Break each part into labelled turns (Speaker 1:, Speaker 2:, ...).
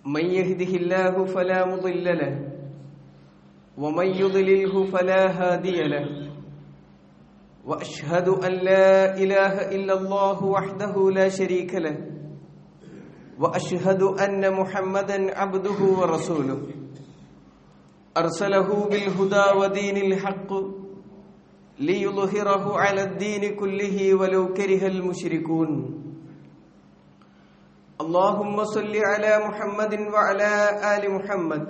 Speaker 1: من يهده الله فلا مضل له ومن يضلله فلا هادي له وأشهد أن لا إله إلا الله وحده لا شريك له وأشهد أن محمدا عبده ورسوله أرسله بالهدى ودين الحق ليظهره على الدين كله ولو كره المشركون اللهم صل على محمد وعلى آل محمد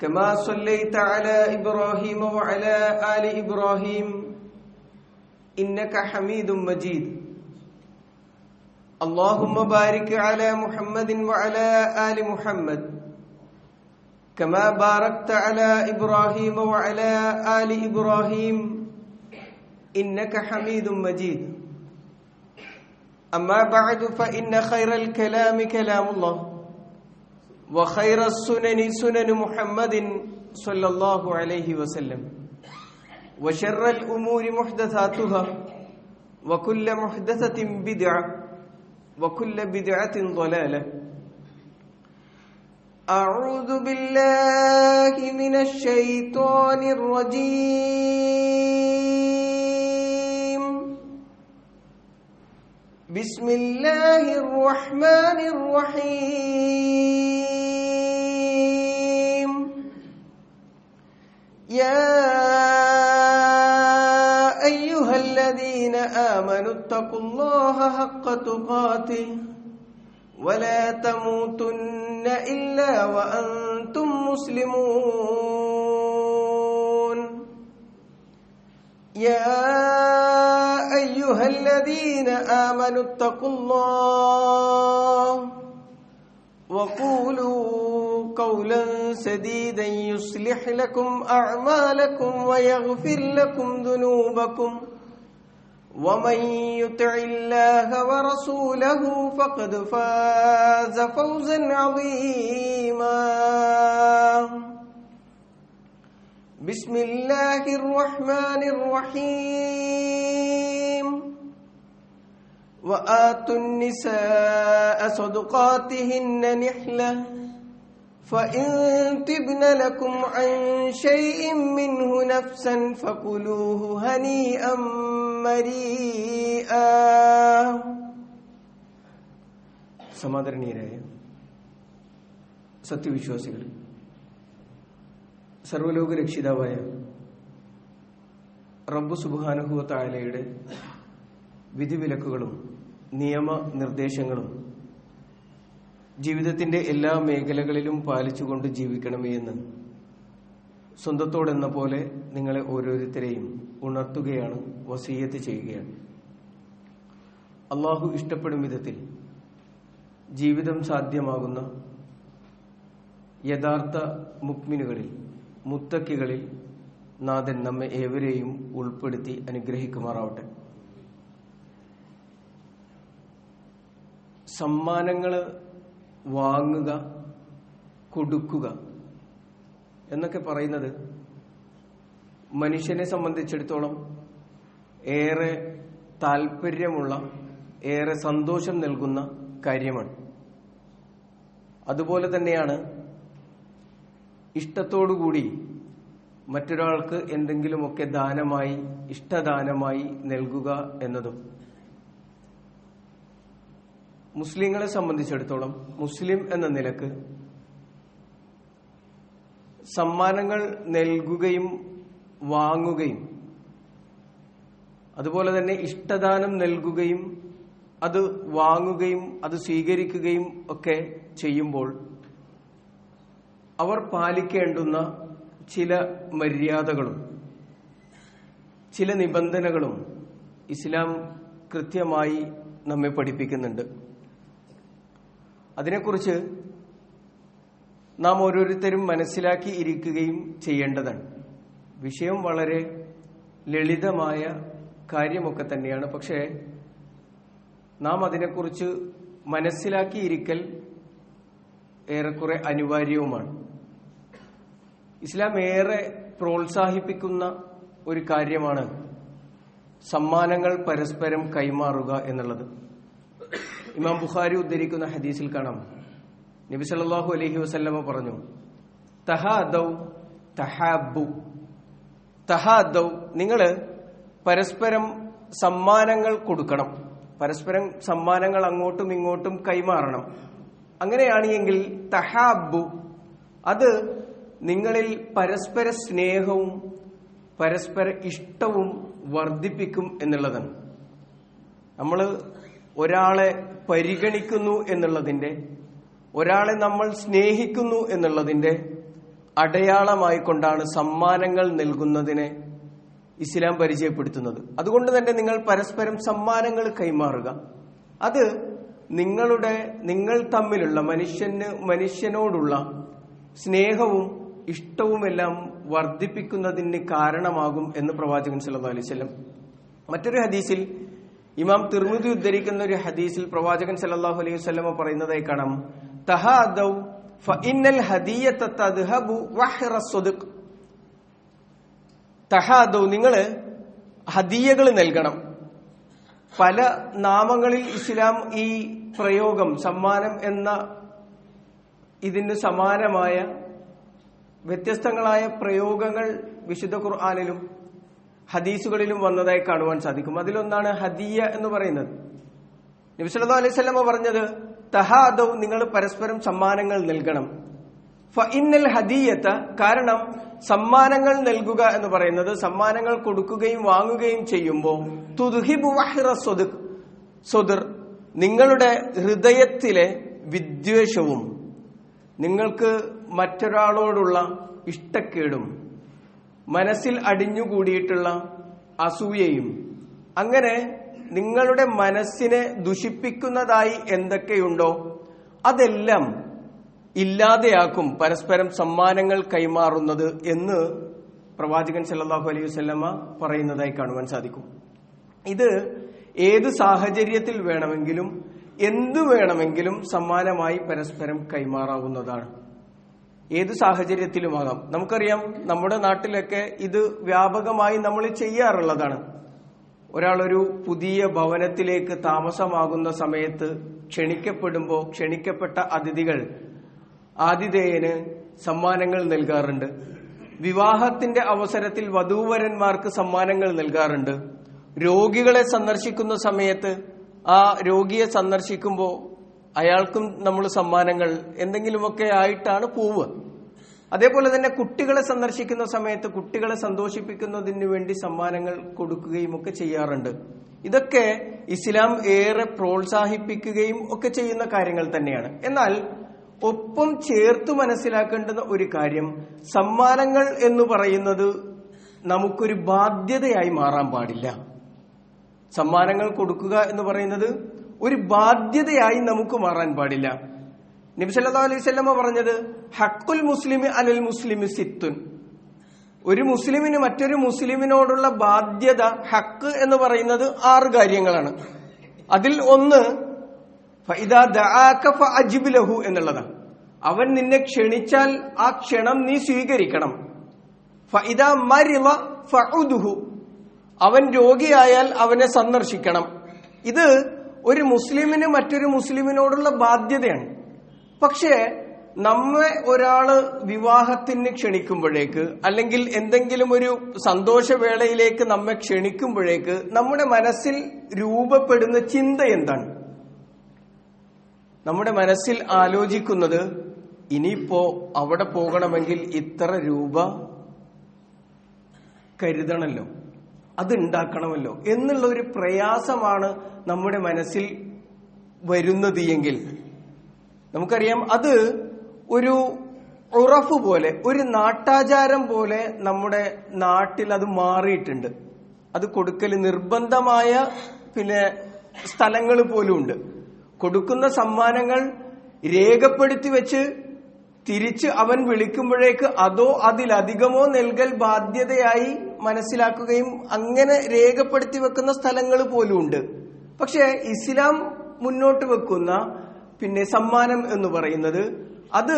Speaker 1: كما صليت على إبراهيم وعلى آل إبراهيم إنك حميد مجيد اللهم بارك على محمد وعلى آل محمد كما باركت على إبراهيم وعلى آل إبراهيم إنك حميد مجيد أما بعد فإن خير الكلام كلام الله وخير السنن سنن محمد صلى الله عليه وسلم وشر الأمور محدثاتها وكل محدثة بدعة وكل بدعة ضلالة أعوذ بالله من الشيطان الرجيم بسم الله الرحمن الرحيم يا أيها الذين آمنوا اتقوا الله حق تقاته ولا تموتن إلا وأنتم مسلمون يا أيها الذين آمنوا اتقوا الله وقولوا قولا سديدا يصلح لكم أعمالكم ويغفر لكم ذنوبكم ومن يطع الله ورسوله فقد فاز فوزا عظيما بسم الله الرحمن الرحيم وآتوا النساء صدقاتهن نحلة فإن تبن لكم عن شيء منه نفسا فكلوه هنيئا مريئا. സമാദരണീയരായ സത്യവിശ്വാസികൾ, സർവ്വലോക രക്ഷിതാവായ റബ്ബ് സുബ്ഹാനഹു വ തആലയുടെ വിധിവിലക്കുകളും നിയമനിർദ്ദേശങ്ങളും ജീവിതത്തിന്റെ എല്ലാ മേഖലകളിലും പാലിച്ചുകൊണ്ട് ജീവിക്കണമേ എന്ന് സ്വന്തത്തോടെന്ന പോലെ നിങ്ങളെ ഓരോരുത്തരെയും ഉണർത്തുകയാണ്, വസിയ്യത്ത് ചെയ്യുകയാണ്. അള്ളാഹു ഇഷ്ടപ്പെടും വിധത്തിൽ ജീവിതം സാധ്യമാകുന്ന യഥാർത്ഥ മുഅ്മിനുകളിൽ, മുത്തക്കികളിൽ നാഥൻ നമ്മെ ഏവരെയും ഉൾപ്പെടുത്തി അനുഗ്രഹിക്കുമാറാവട്ടെ. സമ്മാനങ്ങൾ വാങ്ങുക, കൊടുക്കുക എന്നൊക്കെ പറയുന്നത് മനുഷ്യനെ സംബന്ധിച്ചിടത്തോളം ഏറെ താല്പര്യമുള്ള, ഏറെ സന്തോഷം നൽകുന്ന കാര്യമാണ്. അതുപോലെ തന്നെയാണ് ഇഷ്ടത്തോടുകൂടി മറ്റൊരാൾക്ക് എന്തെങ്കിലുമൊക്കെ ദാനമായി, ഇഷ്ടദാനമായി നൽകുക എന്നതും. മുസ്ലിങ്ങളെ സംബന്ധിച്ചിടത്തോളം, മുസ്ലിം എന്ന നിലക്ക് സമ്മാനങ്ങൾ നൽകുകയും വാങ്ങുകയും അതുപോലെ തന്നെ ഇഷ്ടദാനം നൽകുകയും അത് വാങ്ങുകയും അത് സ്വീകരിക്കുകയും ഒക്കെ ചെയ്യുമ്പോൾ അവർ പാലിക്കേണ്ടുന്ന ചില മര്യാദകളും ചില നിബന്ധനകളും ഇസ്ലാം കൃത്യമായി നമ്മെ പഠിപ്പിക്കുന്നുണ്ട്. അതിനെക്കുറിച്ച് നാം ഓരോരുത്തരും മനസ്സിലാക്കി ഇരിക്കുകയും ചെയ്യേണ്ടതാണ്. വിഷയം വളരെ ലളിതമായ കാര്യമൊക്കെ തന്നെയാണ്. പക്ഷേ നാം അതിനെക്കുറിച്ച് മനസ്സിലാക്കിയിരിക്കൽ ഏറെക്കുറെ അനിവാര്യവുമാണ്. ഇസ്ലാം ഏറെ പ്രോത്സാഹിപ്പിക്കുന്ന ഒരു കാര്യമാണ് സമ്മാനങ്ങൾ പരസ്പരം കൈമാറുക എന്നുള്ളത്. ഇമാം ബുഖാരി ഉദ്ധരിക്കുന്ന ഹദീസിൽ കാണാം, നബി സല്ലല്ലാഹു അലൈഹി വസല്ലമ പറഞ്ഞു, തഹാദൗ തഹാബു. തഹാദൗ, നിങ്ങൾ പരസ്പരം സമ്മാനങ്ങൾ കൊടുക്കണം, പരസ്പരം സമ്മാനങ്ങൾ അങ്ങോട്ടും ഇങ്ങോട്ടും കൈമാറണം. അങ്ങനെയാണെങ്കിൽ തഹാബു, അത് നിങ്ങളിൽ പരസ്പര സ്നേഹവും പരസ്പര ഇഷ്ടവും വർദ്ധിപ്പിക്കും എന്നുള്ളതാണ്. നമ്മൾ ഒരാളെ പരിഗണിക്കുന്നു എന്നുള്ളതിന്റെ, ഒരാളെ നമ്മൾ സ്നേഹിക്കുന്നു എന്നുള്ളതിന്റെ അടയാളമായി കൊണ്ടാണ് സമ്മാനങ്ങൾ നൽകുന്നതിനെ ഇസ്ലാം പരിചയപ്പെടുത്തുന്നത്. അതുകൊണ്ട് തന്നെ നിങ്ങൾ പരസ്പരം സമ്മാനങ്ങൾ കൈമാറുക. അത് നിങ്ങൾ തമ്മിലുള്ള മനുഷ്യനോടുള്ള സ്നേഹവും ഇഷ്ടവുമെല്ലാം വർദ്ധിപ്പിക്കുന്നതിന് കാരണമാകും എന്ന് പ്രവാചകൻ സല്ലല്ലാഹു അലൈഹി വസല്ലം. മറ്റൊരു ഹദീസിൽ, ഇമാം തിർമിദി ഉദ്ധരിക്കുന്ന ഒരു ഹദീസിൽ പ്രവാചകൻ സല്ലല്ലാഹു അലൈഹി വസല്ലം പറയുന്നതായി കാണാം, തഹാദൗ ഫഇന്നൽ ഹദിയത തദ്ഹബു വഹ്റ സ്വദ്ഖ്. തഹാദൗ, നിങ്ങൾ ഹദിയകൾ നൽകണം. പല നാമങ്ങളിൽ ഇസ്ലാം ഈ പ്രയോഗം, സമ്മാനം എന്ന ഇതിന് സമാനമായ വ്യത്യസ്തങ്ങളായ പ്രയോഗങ്ങൾ വിശുദ്ധ ഖുർആനിലും ഹദീസുകളിലും വന്നതായി കാണുവാൻ സാധിക്കും. അതിലൊന്നാണ് ഹദിയ എന്ന് പറയുന്നത്. നബി സല്ലല്ലാഹു അലൈഹി വസല്ലം പറഞ്ഞത്, തഹാദൗ, നിങ്ങൾ പരസ്പരം സമ്മാനങ്ങൾ നൽകണം. ഫഇന്നൽ ഹദിയത, കാരണം സമ്മാനങ്ങൾ നൽകുക എന്ന് പറയുന്നത്, സമ്മാനങ്ങൾ കൊടുക്കുകയും വാങ്ങുകയും ചെയ്യുമ്പോൾ തുദ്ഹിബു വഹ്റ സ്വദ്ർ, നിങ്ങളുടെ ഹൃദയത്തിലെ വിദ്വേഷവും നിങ്ങൾക്ക് മറ്റൊരാളോടുള്ള ഇഷ്ടക്കേടും മനസ്സിൽ അടിഞ്ഞുകൂടിയിട്ടുള്ള അസൂയയും, അങ്ങനെ നിങ്ങളുടെ മനസ്സിനെ ദുഷിപ്പിക്കുന്നതായി എന്തൊക്കെയുണ്ടോ അതെല്ലാം ഇല്ലാതെയാക്കും പരസ്പരം സമ്മാനങ്ങൾ കൈമാറുന്നത് എന്ന് പ്രവാചകൻ സല്ലല്ലാഹു അലൈഹി വസല്ലമ പറയുന്നതായി കാണുവാൻ സാധിക്കും. ഇത് ഏത് സാഹചര്യത്തിൽ വേണമെങ്കിലും എന്തു വേണമെങ്കിലും സമ്മാനമായി പരസ്പരം കൈമാറാവുന്നതാണ്. ഏത് സാഹചര്യത്തിലുമാകാം. നമുക്കറിയാം, നമ്മുടെ നാട്ടിലൊക്കെ ഇത് വ്യാപകമായി നമ്മൾ ചെയ്യാറുള്ളതാണ്. ഒരാളൊരു പുതിയ ഭവനത്തിലേക്ക് താമസമാകുന്ന സമയത്ത് ക്ഷണിക്കപ്പെടുമ്പോൾ ക്ഷണിക്കപ്പെട്ട അതിഥികൾ ആതിഥേയന് സമ്മാനങ്ങൾ നൽകാറുണ്ട്. വിവാഹത്തിന്റെ അവസരത്തിൽ വധൂവരന്മാർക്ക് സമ്മാനങ്ങൾ നൽകാറുണ്ട്. രോഗികളെ സന്ദർശിക്കുന്ന സമയത്ത് ആ രോഗിയെ സന്ദർശിക്കുമ്പോൾ അയാൾക്കും നമ്മൾ സമ്മാനങ്ങൾ എന്തെങ്കിലുമൊക്കെ ആയിട്ടാണ് പോവുക. അതേപോലെ തന്നെ കുട്ടികളെ സന്ദർശിക്കുന്ന സമയത്ത് കുട്ടികളെ സന്തോഷിപ്പിക്കുന്നതിന് വേണ്ടി സമ്മാനങ്ങൾ കൊടുക്കുകയും ഒക്കെ ചെയ്യാറുണ്ട്. ഇതൊക്കെ ഇസ്ലാം ഏറെ പ്രോത്സാഹിപ്പിക്കുകയും ഒക്കെ ചെയ്യുന്ന കാര്യങ്ങൾ തന്നെയാണ്. എന്നാൽ ഒപ്പം ചേർത്ത് മനസ്സിലാക്കേണ്ടുന്ന ഒരു കാര്യം, സമ്മാനങ്ങൾ എന്ന് പറയുന്നത് നമുക്കൊരു ബാധ്യതയായി മാറാൻ പാടില്ല. സമ്മാനങ്ങൾ കൊടുക്കുക എന്ന് പറയുന്നത് ഒരു ബാധ്യതയായി നമുക്ക് മാറാൻ പാടില്ല. നബി സല്ലല്ലാഹു അലൈഹി വസല്ലം പറഞ്ഞത്, ഹഖുൽ മുസ്ലിമി അലൽ മുസ്ലിമി സിത്തുൻ, ഒരു മുസ്ലിമിന് മറ്റൊരു മുസ്ലിമിനോടുള്ള ബാധ്യത, ഹക്ക് എന്ന് പറയുന്നത് 6 കാര്യങ്ങളാണ്. അതിൽ ഒന്ന് ഫഇദാ ദആക ഫഅജിബ് ലഹു എന്നുള്ളതാണ്. അവൻ നിന്നെ ക്ഷണിച്ചാൽ ആ ക്ഷണം നീ സ്വീകരിക്കണം. ഫഇദാ മരിള ഫഉദുഹു, അവൻ രോഗിയായാൽ അവനെ സന്ദർശിക്കണം. ഇത് ഒരു മുസ്ലിമിന് മറ്റൊരു മുസ്ലിമിനോടുള്ള ബാധ്യതയാണ്. പക്ഷേ നമ്മെ ഒരാള് വിവാഹത്തിന് ക്ഷണിക്കുമ്പോഴേക്ക്, അല്ലെങ്കിൽ എന്തെങ്കിലും ഒരു സന്തോഷവേളയിലേക്ക് നമ്മെ ക്ഷണിക്കുമ്പോഴേക്ക് നമ്മുടെ മനസ്സിൽ രൂപപ്പെടുന്ന ചിന്ത എന്താണ്? നമ്മുടെ മനസ്സിൽ ആലോചിക്കുന്നത്, ഇനിയിപ്പോ അവിടെ പോകണമെങ്കിൽ ഇത്ര രൂപ കരുതണമല്ലോ, അത് ഉണ്ടാക്കണമല്ലോ എന്നുള്ള ഒരു പ്രയാസമാണ് നമ്മുടെ മനസ്സിൽ വരുന്നത് എങ്കിൽ നമുക്കറിയാം, അത് ഒരു ഉറഫ് പോലെ, ഒരു നാട്ടാചാരം പോലെ നമ്മുടെ നാട്ടിൽ അത് മാറിയിട്ടുണ്ട്. അത് കൊടുക്കൽ നിർബന്ധമായ സ്ഥലങ്ങൾ പോലും ഉണ്ട്. കൊടുക്കുന്ന സമ്മാനങ്ങൾ രേഖപ്പെടുത്തി വെച്ച് തിരിച്ച് അവൻ വിളിക്കുമ്പോഴേക്ക് അതോ അതിലധികമോ നൽകൽ ബാധ്യതയായി മനസ്സിലാക്കുകയും അങ്ങനെ രേഖപ്പെടുത്തി വെക്കുന്ന സ്ഥലങ്ങൾ പോലും ഉണ്ട്. പക്ഷെ ഇസ്ലാം മുന്നോട്ട് വെക്കുന്ന സമ്മാനം എന്ന് പറയുന്നത്, അത്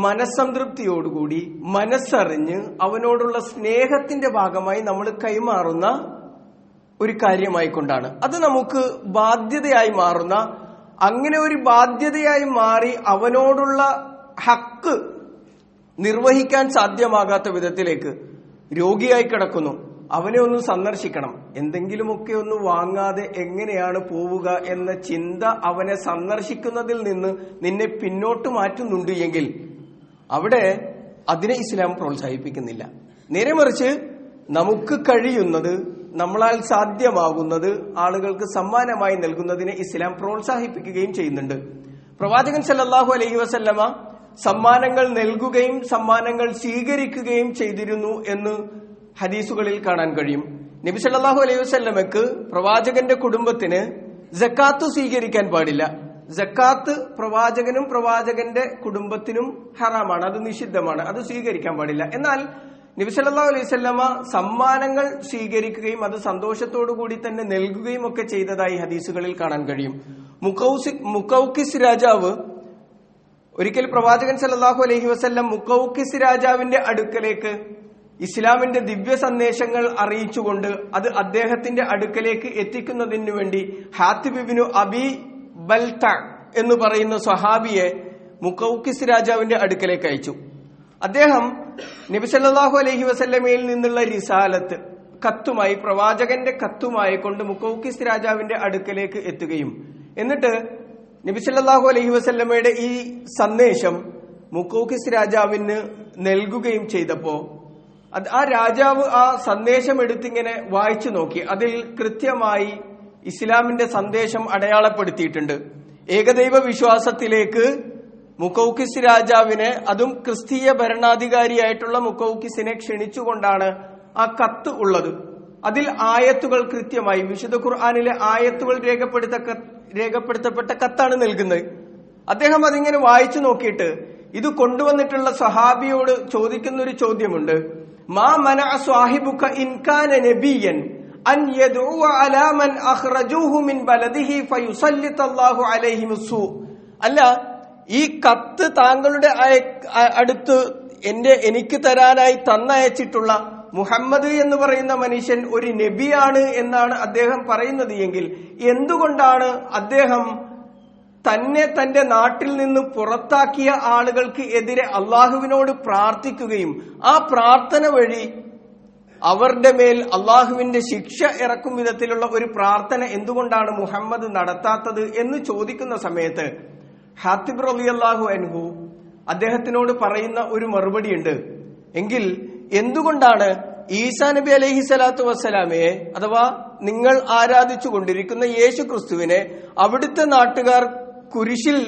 Speaker 1: മനസ്സംതൃപ്തിയോടുകൂടി മനസ്സറിഞ്ഞ് അവനോടുള്ള സ്നേഹത്തിന്റെ ഭാഗമായി നമ്മൾ കൈമാറുന്ന ഒരു കാര്യമായിക്കൊണ്ടാണ്. അത് നമുക്ക് ബാധ്യതയായി മാറുന്ന അങ്ങനെ ഒരു ബാധ്യതയായി മാറി അവനോടുള്ള ഹക്ക് നിർവഹിക്കാൻ സാധ്യമാകാത്ത വിധത്തിലേക്ക് രോഗിയായി കിടക്കുന്നു. അവനെ ഒന്ന് സന്ദർശിക്കണം, എന്തെങ്കിലുമൊക്കെ ഒന്ന് വാങ്ങാതെ എങ്ങനെയാണ് പോവുക എന്ന ചിന്ത അവനെ സന്ദർശിക്കുന്നതിൽ നിന്ന് നിന്നെ പിന്നോട്ട് മാറ്റുന്നുണ്ട് എങ്കിൽ അവിടെ അതിനെ ഇസ്ലാം പ്രോത്സാഹിപ്പിക്കുന്നില്ല. നേരെ മറിച്ച് നമുക്ക് കഴിയുന്നത്, നമ്മളാൽ സാധ്യമാകുന്നത് ആളുകൾക്ക് സമ്മാനമായി നൽകുന്നതിനെ ഇസ്ലാം പ്രോത്സാഹിപ്പിക്കുകയും ചെയ്യുന്നുണ്ട്. പ്രവാചകൻ സല്ലല്ലാഹു അലൈഹി വസല്ലമ സമ്മാനങ്ങൾ നൽകുകയും സമ്മാനങ്ങൾ സ്വീകരിക്കുകയും ചെയ്തിരുന്നു എന്ന് ഹദീസുകളിൽ കാണാൻ കഴിയും. നബി സല്ലല്ലാഹു അലൈഹി വസല്ലമക്ക് പ്രവാചകന്റെ കുടുംബത്തിന് സക്കാത്ത് സ്വീകരിക്കാൻ പാടില്ല. സക്കാത്ത് പ്രവാചകനും പ്രവാചകന്റെ കുടുംബത്തിനും ഹറാമാണ്, അത് നിഷിദ്ധമാണ്, അത് സ്വീകരിക്കാൻ പാടില്ല. എന്നാൽ നബി സല്ലല്ലാഹു അലൈഹി വസല്ലമ സമ്മാനങ്ങൾ സ്വീകരിക്കുകയും അത് സന്തോഷത്തോടു കൂടി തന്നെ നൽകുകയും ഒക്കെ ചെയ്തതായി ഹദീസുകളിൽ കാണാൻ കഴിയും. മുഖൗഖിസ് രാജാവ് ഒരിക്കൽ പ്രവാചകൻ സല്ലല്ലാഹു അലൈഹി വസല്ലം മുഖൗഖിസ് രാജാവിന്റെ അടുക്കലേക്ക് ഇസ്ലാമിന്റെ ദിവ്യ സന്ദേശങ്ങൾ അറിയിച്ചുകൊണ്ട് അത് അദ്ദേഹത്തിന്റെ അടുക്കലേക്ക് എത്തിക്കുന്നതിനു വേണ്ടി ഹാത്തിബ് ഇബ്നു അബി ബൽത എന്ന് പറയുന്ന സ്വഹാബിയെ മുഖൗഖിസ് രാജാവിന്റെ അടുക്കലേക്ക് അയച്ചു. അദ്ദേഹം നബി സല്ലല്ലാഹു അലൈഹി വസല്ലമയിൽ നിന്നുള്ള റിസാലത്ത് കത്തുമായി, പ്രവാചകന്റെ കത്തുമായി കൊണ്ട് മുഖൗഖിസ് രാജാവിന്റെ അടുക്കലേക്ക് എത്തുകയും എന്നിട്ട് നബി സല്ലല്ലാഹു അലൈഹി വസല്ലമയുടെ ഈ സന്ദേശം മുഖൗഖിസ് രാജാവിന് നൽകുകയും ചെയ്തപ്പോ ആ രാജാവ് ആ സന്ദേശം എടുത്തിങ്ങനെ വായിച്ചു നോക്കി. അതിൽ കൃത്യമായി ഇസ്ലാമിന്റെ സന്ദേശം അടയാളപ്പെടുത്തിയിട്ടുണ്ട്. ഏകദൈവ വിശ്വാസത്തിലേക്ക് മുഖൗഖിസ് രാജാവിനെ, അതും ക്രിസ്തീയ ഭരണാധികാരിയായിട്ടുള്ള മുഖൗഖിസിനെ ക്ഷണിച്ചുകൊണ്ടാണ് ആ കത്ത് ഉള്ളത്. അതിൽ ആയത്തുകൾ കൃത്യമായി, വിശുദ്ധ ഖുർആനിലെ ആയത്തുകൾ രേഖപ്പെടുത്തപ്പെട്ട കത്താണ് നൽകുന്നത്. അദ്ദേഹം അതിങ്ങനെ വായിച്ചു നോക്കിയിട്ട് ഇത് കൊണ്ടുവന്നിട്ടുള്ള സഹാബിയോട് ചോദിക്കുന്ന ഒരു ചോദ്യമുണ്ട്. മാ മനഅ സ്വാഹിബുക ഇൻ കാന നബിയൻ അൻ യദഉ അലാ മൻ അഖ്റജൂഹു മിൻ ബലദിഹി ഫയുസല്ലിതല്ലാഹു അലൈഹിം സൂ. അല്ല, ഈ കത്ത് താങ്കളുടെ അടുത്ത് എനിക്ക് തരാനായി തന്നയച്ചിട്ടുള്ള മുഹമ്മദ് എന്ന് പറയുന്ന മനുഷ്യൻ ഒരു നബിയാണ് എന്നാണ് അദ്ദേഹം പറയുന്നത് എങ്കിൽ എന്തുകൊണ്ടാണ് അദ്ദേഹം തന്നെ തന്റെ നാട്ടിൽ നിന്ന് പുറത്താക്കിയ ആളുകൾക്ക് എതിരെ അള്ളാഹുവിനോട് പ്രാർത്ഥിക്കുകയും ആ പ്രാർത്ഥന വഴി അവരുടെ മേൽ അള്ളാഹുവിന്റെ ശിക്ഷ ഇറക്കും വിധത്തിലുള്ള ഒരു പ്രാർത്ഥന എന്തുകൊണ്ടാണ് മുഹമ്മദ് നടത്താത്തത് എന്ന് ചോദിക്കുന്ന സമയത്ത് ഹാത്തിബ് റളിയല്ലാഹു അൻഹു അദ്ദേഹത്തിനോട് പറയുന്ന ഒരു മറുപടിയുണ്ട്. എങ്കിൽ എന്തുകൊണ്ടാണ് ഈസാ നബി അലൈഹി സ്വലാത്തു വസ്സലാമയെ, അഥവാ നിങ്ങൾ ആരാധിച്ചു കൊണ്ടിരിക്കുന്ന യേശു ക്രിസ്തുവിനെ അവിടുത്തെ നാട്ടുകാർ കുരിശിൽ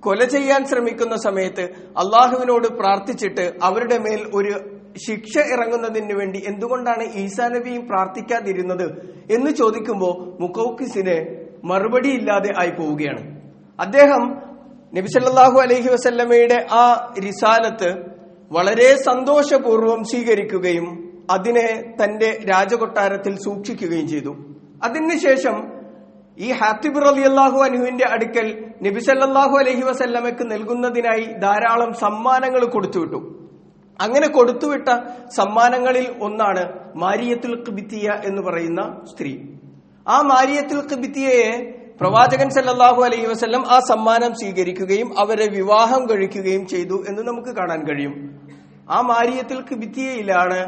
Speaker 1: കൊല ചെയ്യാൻ ശ്രമിക്കുന്ന സമയത്ത് അള്ളാഹുവിനോട് പ്രാർത്ഥിച്ചിട്ട് അവരുടെ മേൽ ഒരു ശിക്ഷ ഇറങ്ങുന്നതിന് വേണ്ടി എന്തുകൊണ്ടാണ് ഈസാ നബിയും പ്രാർത്ഥിക്കാതിരുന്നത് എന്ന് ചോദിക്കുമ്പോൾ മുഖൗഖിസിന് മറുപടിയില്ലാതെ ആയി പോവുകയാണ്. അദ്ദേഹം നബി സല്ലല്ലാഹു അലൈഹി വസല്ലമയുടെ ആ റിസാലത്ത് വളരെ സന്തോഷപൂർവ്വം സ്വീകരിക്കുകയും അതിനെ തന്റെ രാജകൊട്ടാരത്തിൽ സൂക്ഷിക്കുകയും ചെയ്തു. അതിനുശേഷം ഈ ഹാത്തിബ് റളിയല്ലാഹു അൻഹുവിന്റെ അടുക്കൽ നബി സല്ലല്ലാഹു അലൈഹി വസല്ലമയ്ക്ക് നൽകുന്നതിനായി ധാരാളം സമ്മാനങ്ങൾ കൊടുത്തുവിട്ടു. അങ്ങനെ കൊടുത്തുവിട്ട സമ്മാനങ്ങളിൽ ഒന്നാണ് മാരിയത്തുൽ ഖിബ്തിയ എന്ന് പറയുന്ന സ്ത്രീ. ആ മാരിയത്തുൽ ഖിബ്തിയയെ പ്രവാചകൻ സല്ലല്ലാഹു അലൈഹി വസല്ലം ആ സമ്മാനം സ്വീകരിക്കുകയും അവരെ വിവാഹം കഴിക്കുകയും ചെയ്തു എന്ന് നമുക്ക് കാണാൻ കഴിയും. ആ മാരിയത്തുൽ ഖിബ്തിയയിലാണ്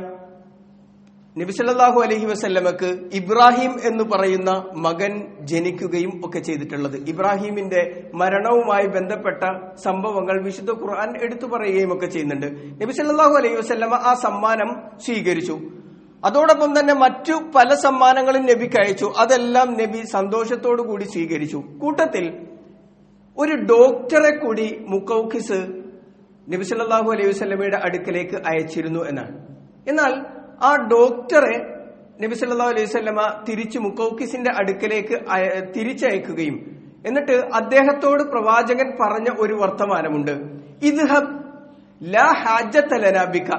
Speaker 1: നബി സല്ലല്ലാഹു അലൈഹി വസല്ലമക്ക് ഇബ്രാഹിം എന്ന് പറയുന്ന മകൻ ജനിക്കുകയും ഒക്കെ ചെയ്തിട്ടുള്ളത്. ഇബ്രാഹിമിന്റെ മരണവുമായി ബന്ധപ്പെട്ട സംഭവങ്ങൾ വിശുദ്ധ ഖുർആൻ എടുത്തു പറയുകയും ഒക്കെ ചെയ്യുന്നുണ്ട്. നബി സല്ലല്ലാഹു അലൈഹി വസല്ലമ ആ സമ്മാനം സ്വീകരിച്ചു. അതോടൊപ്പം തന്നെ മറ്റു പല സമ്മാനങ്ങളും നബിക്ക് അയച്ചു. അതെല്ലാം നബി സന്തോഷത്തോടു കൂടി സ്വീകരിച്ചു. കൂട്ടത്തിൽ ഒരു ഡോക്ടറെ കൂടി മുഖൗഖിസ് നബി സല്ലല്ലാഹു അലൈഹി വസല്ലമയുടെ അടുക്കലേക്ക് അയച്ചിരുന്നു എന്നാണ്. എന്നാൽ ആ ഡോക്ടറെ നബി സല്ലല്ലാഹു അലൈഹി വസല്ലമ തിരിച്ചു മുഖൗഖിസിന്റെ അടുക്കലേക്ക് തിരിച്ചയക്കുകയും എന്നിട്ട് അദ്ദേഹത്തോട് പ്രവാചകൻ പറഞ്ഞ ഒരു വർത്തമാനമുണ്ട്. ഇദ്ഹബ് ലാ ഹാജത ലനാ ബിക,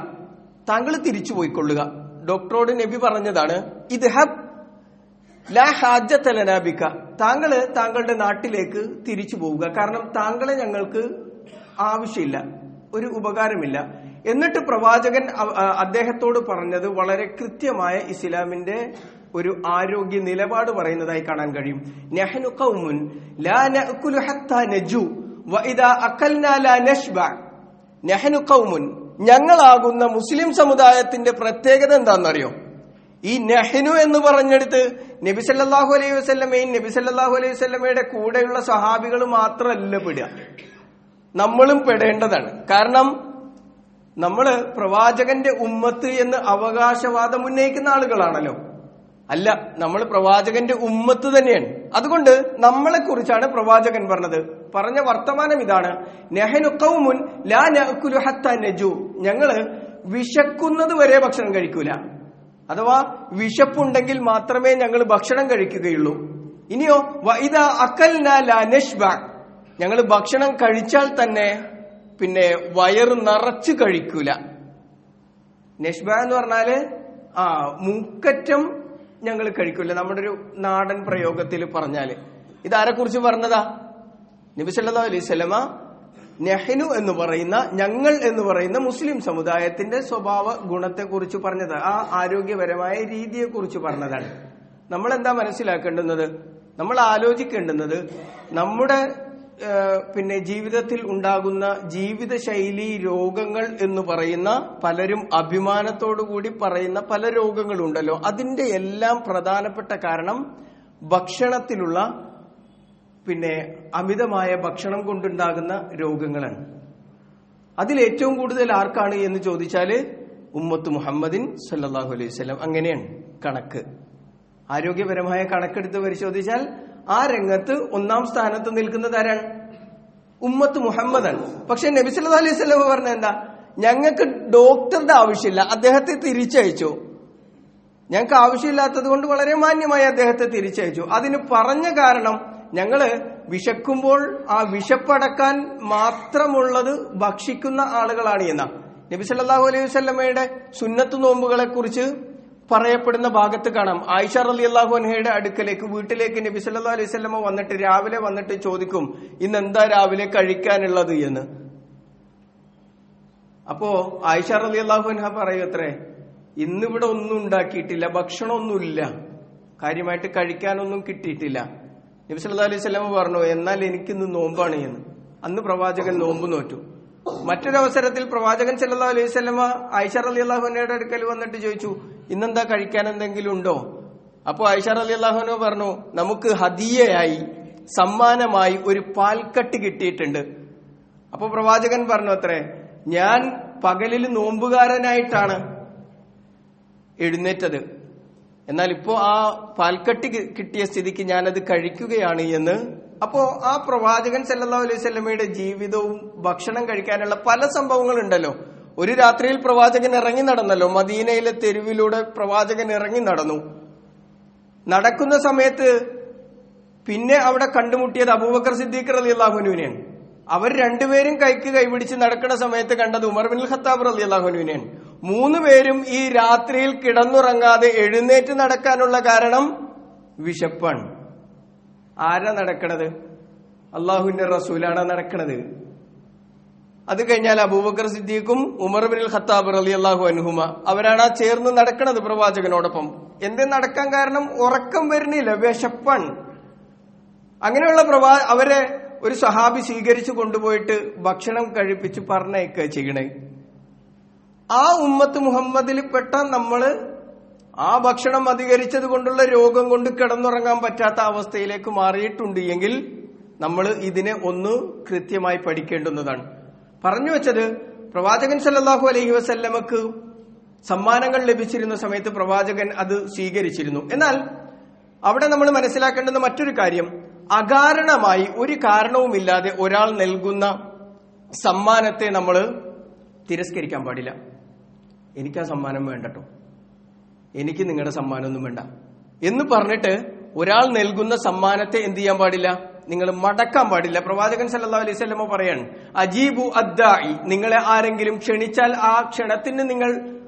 Speaker 1: താങ്കൾ തിരിച്ചു പോയിക്കൊള്ളുക. ഡോക്ടറോട് നബി പറഞ്ഞതാണ് ഇദ്ഹബ് ലാ ഹാജത ലനാ ബിക, താങ്കള് താങ്കളുടെ നാട്ടിലേക്ക് തിരിച്ചു പോവുക, കാരണം താങ്കളെ ഞങ്ങൾക്ക് ആവശ്യമില്ല, ഒരു ഉപകാരമില്ല. എന്നിട്ട് പ്രവാചകൻ അദ്ദേഹത്തോട് പറഞ്ഞത് വളരെ കൃത്യമായ ഇസ്ലാമിന്റെ ഒരു ആരോഗ്യ നിലപാട് പറയുന്നതായി കാണാൻ കഴിയും. നഹ്നു ഖൗമുൻ ലാ നഅകുലു ഹത്താ നജു വഇദാ അകൽനാ ലാ നശ്ബഅ. നഹ്നു ഖൗമുൻ, ഞങ്ങളാകുന്ന മുസ്ലിം സമുദായത്തിന്റെ പ്രത്യേകത എന്താണെന്നറിയോ? ഈ നഹ്നു എന്ന് പറഞ്ഞെടുത്ത് നബി സല്ലല്ലാഹു അലൈഹി വസല്ലമയും നബി സല്ലല്ലാഹു അലൈഹി വസല്ലമയുടെ കൂടെയുള്ള സഹാബികൾ മാത്രമല്ല പെടുക, നമ്മളും പെടേണ്ടതാണ്. കാരണം നമ്മള് പ്രവാചകന്റെ ഉമ്മത്ത് എന്ന് അവകാശവാദം ഉന്നയിക്കുന്ന ആളുകളാണല്ലോ. അല്ല, നമ്മൾ പ്രവാചകന്റെ ഉമ്മത്ത് തന്നെയാണ്. അതുകൊണ്ട് നമ്മളെ കുറിച്ചാണ് പ്രവാചകൻ പറഞ്ഞ വർത്തമാനം ഇതാണ്: നഹ്നു ഖൗമുൻ ലാ നഅകുലു ഹത്താ നജു. ഞങ്ങള് വിശക്കുന്നത് വരെ ഭക്ഷണം കഴിക്കൂല, അഥവാ വിശപ്പുണ്ടെങ്കിൽ മാത്രമേ ഞങ്ങൾ ഭക്ഷണം കഴിക്കുകയുള്ളൂ. ഇനിയോ വഇദാ അകൽനാ ലാ നശ്ബഅ, ഞങ്ങൾ ഭക്ഷണം കഴിച്ചാൽ തന്നെ പിന്നെ വയറ് നിറച്ച് കഴിക്കൂല. നശ്ബഅ എന്ന് പറഞ്ഞാല് മൂക്കറ്റം ഞങ്ങൾ കഴിക്കൂല. നമ്മുടെ ഒരു നാടൻ പ്രയോഗത്തിൽ പറഞ്ഞാല് ഇതാരെ കുറിച്ച് പറഞ്ഞതാ? നബി സല്ലല്ലാഹു അലൈഹി വസല്ലമ നഹ്നു എന്ന് പറയുന്ന, ഞങ്ങൾ എന്ന് പറയുന്ന മുസ്ലിം സമുദായത്തിന്റെ സ്വഭാവ ഗുണത്തെ കുറിച്ച് പറഞ്ഞത്, ആ ആരോഗ്യപരമായ രീതിയെ കുറിച്ച് പറഞ്ഞതാണ്. നമ്മൾ എന്താ മനസ്സിലാക്കേണ്ടുന്നത്? നമ്മൾ ആലോചിക്കേണ്ടുന്നത് നമ്മുടെ പിന്നെ ജീവിതത്തിൽ ഉണ്ടാകുന്ന ജീവിതശൈലി രോഗങ്ങൾ എന്ന് പറയുന്ന, പലരും അഭിമാനത്തോടുകൂടി പറയുന്ന പല രോഗങ്ങളുണ്ടല്ലോ, അതിന്റെ എല്ലാം പ്രധാനപ്പെട്ട കാരണം ഭക്ഷണത്തിലുള്ള പിന്നെ അമിതമായ ഭക്ഷണം കൊണ്ടുണ്ടാകുന്ന രോഗങ്ങളാണ്. അതിലേറ്റവും കൂടുതൽ ആർക്കാണ് എന്ന് ചോദിച്ചാല് ഉമ്മത്ത് മുഹമ്മദിൻ സല്ലല്ലാഹു അലൈഹി വസല്ലം. അങ്ങനെയാണ് കണക്ക്. ആരോഗ്യപരമായ കണക്കെടുത്ത് പരിശോധിച്ചാൽ ആ രംഗത്ത് ഒന്നാം സ്ഥാനത്ത് നിൽക്കുന്നത് ആരാണ്? ഉമ്മത്ത് മുഹമ്മദാണ്. പക്ഷെ നബി സല്ലല്ലാഹു അലൈഹി വസല്ലം പറഞ്ഞ എന്താ? ഞങ്ങൾക്ക് ഡോക്ടറുടെ ആവശ്യമില്ല, അദ്ദേഹത്തെ തിരിച്ചയച്ചു. ഞങ്ങൾക്ക് ആവശ്യമില്ലാത്തത് കൊണ്ട് വളരെ മാന്യമായി അദ്ദേഹത്തെ തിരിച്ചയച്ചു. അതിന് പറഞ്ഞ കാരണം ഞങ്ങള് വിശക്കുമ്പോൾ ആ വിശപ്പടക്കാൻ മാത്രമുള്ളത് ഭക്ഷിക്കുന്ന ആളുകളാണ് എന്നാ. നബി സല്ലല്ലാഹു അലൈഹി വസല്ലമയുടെ സുന്നത്ത് നോമ്പുകളെ കുറിച്ച് പറയപ്പെടുന്ന ഭാഗത്ത് കാണാം. ആയിഷ റളിയല്ലാഹു അൻഹയുടെ അടുക്കലേക്ക്, വീട്ടിലേക്ക് നബി സല്ലല്ലാഹു അലൈഹി വസല്ലമ വന്നിട്ട് രാവിലെ വന്നിട്ട് ചോദിക്കും, ഇന്ന് എന്താ രാവിലെ കഴിക്കാനുള്ളത് എന്ന്. അപ്പോ ആയിഷ റളിയല്ലാഹു അൻഹ പറയത്രേ, ഇന്നിവിടെ ഒന്നും ഉണ്ടാക്കിയിട്ടില്ല, ഭക്ഷണമൊന്നുമില്ല, കാര്യമായിട്ട് കഴിക്കാനൊന്നും കിട്ടിയിട്ടില്ല. നബി സല്ലല്ലാഹു അലൈഹി വസല്ലമ പറഞ്ഞു, എന്നാൽ എനിക്കിന്ന് നോമ്പാണ് എന്ന്. അന്ന് പ്രവാചകൻ നോമ്പ് നോറ്റു. മറ്റൊരവസരത്തിൽ പ്രവാചകൻ സല്ലല്ലാഹു അലൈഹി വസല്ലമ ആയിഷ റളിയല്ലാഹു അൻഹയുടെ അടുക്കൽ വന്നിട്ട് ചോദിച്ചു, ഇന്നെന്താ കഴിക്കാൻ എന്തെങ്കിലും ഉണ്ടോ? അപ്പോ ആയിഷ റളിയല്ലാഹു അൻഹ പറഞ്ഞു, നമുക്ക് ഹദിയയായി, സമ്മാനമായി ഒരു പാൽക്കട്ടി കിട്ടിയിട്ടുണ്ട്. അപ്പൊ പ്രവാചകൻ പറഞ്ഞു അത്രേ, ഞാൻ പകലിൽ നോമ്പുകാരനായിട്ടാണ് എഴുന്നേറ്റത്, എന്നാൽ ഇപ്പോ ആ പാൽക്കട്ടി കിട്ടിയ സ്ഥിതിക്ക് ഞാനത് കഴിക്കുകയാണ് എന്ന്. അപ്പോ ആ പ്രവാചകൻ സല്ലല്ലാഹു അലൈഹി വസല്ലമയുടെ ജീവിതവും ഭക്ഷണം കഴിക്കാനുള്ള പല സംഭവങ്ങളുണ്ടല്ലോ. ഒരു രാത്രിയിൽ പ്രവാചകൻ ഇറങ്ങി നടന്നല്ലോ, മദീനയിലെ തെരുവിലൂടെ പ്രവാചകൻ ഇറങ്ങി നടന്നു. നടക്കുന്ന സമയത്ത് പിന്നെ അവിടെ കണ്ടുമുട്ടിയത് അബൂബക്കർ സിദ്ദീഖ് റളിയല്ലാഹു അൻഹുവിനെയാണ്. അവർ രണ്ടുപേരും കൈക്ക് കൈപിടിച്ച് നടക്കുന്ന സമയത്ത് കണ്ടത് ഉമർ ബിൻ ഖത്താബ് റളിയല്ലാഹു അൻഹുവിനെയാണ്. മൂന്നുപേരും ഈ രാത്രിയിൽ കിടന്നുറങ്ങാതെ എഴുന്നേറ്റ് നടക്കാനുള്ള കാരണം വിശപ്പാണ്. ആരാ നടക്കണത്? അള്ളാഹുവിന്റെ റസൂലാണ് നടക്കണത്. അത് കഴിഞ്ഞാൽ അബൂബക്കർ സിദ്ദീഖും ഉമർ ബിൻ ഖത്താബ് റളിയല്ലാഹു അൻഹുമ, അവരാണ് ആ ചേർന്ന് നടക്കണത് പ്രവാചകനോടൊപ്പം. എന്തേ നടക്കാൻ കാരണം? ഉറക്കം വരുന്നില്ല, വിശപ്പാണ്. അങ്ങനെയുള്ള അവരെ ഒരു സഹാബി സ്വീകരിച്ചു കൊണ്ടുപോയിട്ട് ഭക്ഷണം കഴിപ്പിച്ച് പറഞ്ഞയക്കുക ചെയ്യണേ. ആ ഉമ്മത്ത് മുഹമ്മദിൽ പെട്ട നമ്മള് ആ ഭക്ഷണം അധികരിച്ചത് കൊണ്ടുള്ള രോഗം കൊണ്ട് കിടന്നുറങ്ങാൻ പറ്റാത്ത അവസ്ഥയിലേക്ക് മാറിയിട്ടുണ്ട് എങ്കിൽ നമ്മൾ ഇതിനെ ഒന്ന് കൃത്യമായി പഠിക്കേണ്ടുന്നതാണ്. പറഞ്ഞു വെച്ചത്, പ്രവാചകൻ സല്ലല്ലാഹു അലൈഹി വസല്ലമക്ക് സമ്മാനങ്ങൾ ലഭിച്ചിരുന്ന സമയത്ത് പ്രവാചകൻ അത് സ്വീകരിച്ചിരുന്നു. എന്നാൽ അവിടെ നമ്മൾ മനസ്സിലാക്കേണ്ടുന്ന മറ്റൊരു കാര്യം, അകാരണമായി ഒരു കാരണവുമില്ലാതെ ഒരാൾ നൽകുന്ന സമ്മാനത്തെ നമ്മൾ തിരസ്കരിക്കാൻ പാടില്ല. എനിക്ക് ആ സമ്മാനം വേണ്ടട്ടോ, എനിക്ക് നിങ്ങളുടെ സമ്മാനമൊന്നും വേണ്ട എന്ന് പറഞ്ഞിട്ട് ഒരാൾ നൽകുന്ന സമ്മാനത്തെ എന്ത് ചെയ്യാൻ പാടില്ല? നിങ്ങൾ മടക്കാൻ പാടില്ല. പ്രവാചകൻ സല്ലല്ലാഹു അലൈഹി വസല്ലം പറയാണ്, അജീബു അദ്ദാഇ, നിങ്ങളെ ആരെങ്കിലും ക്ഷണിച്ചാൽ ആ ക്ഷണത്തിന് നിങ്ങൾ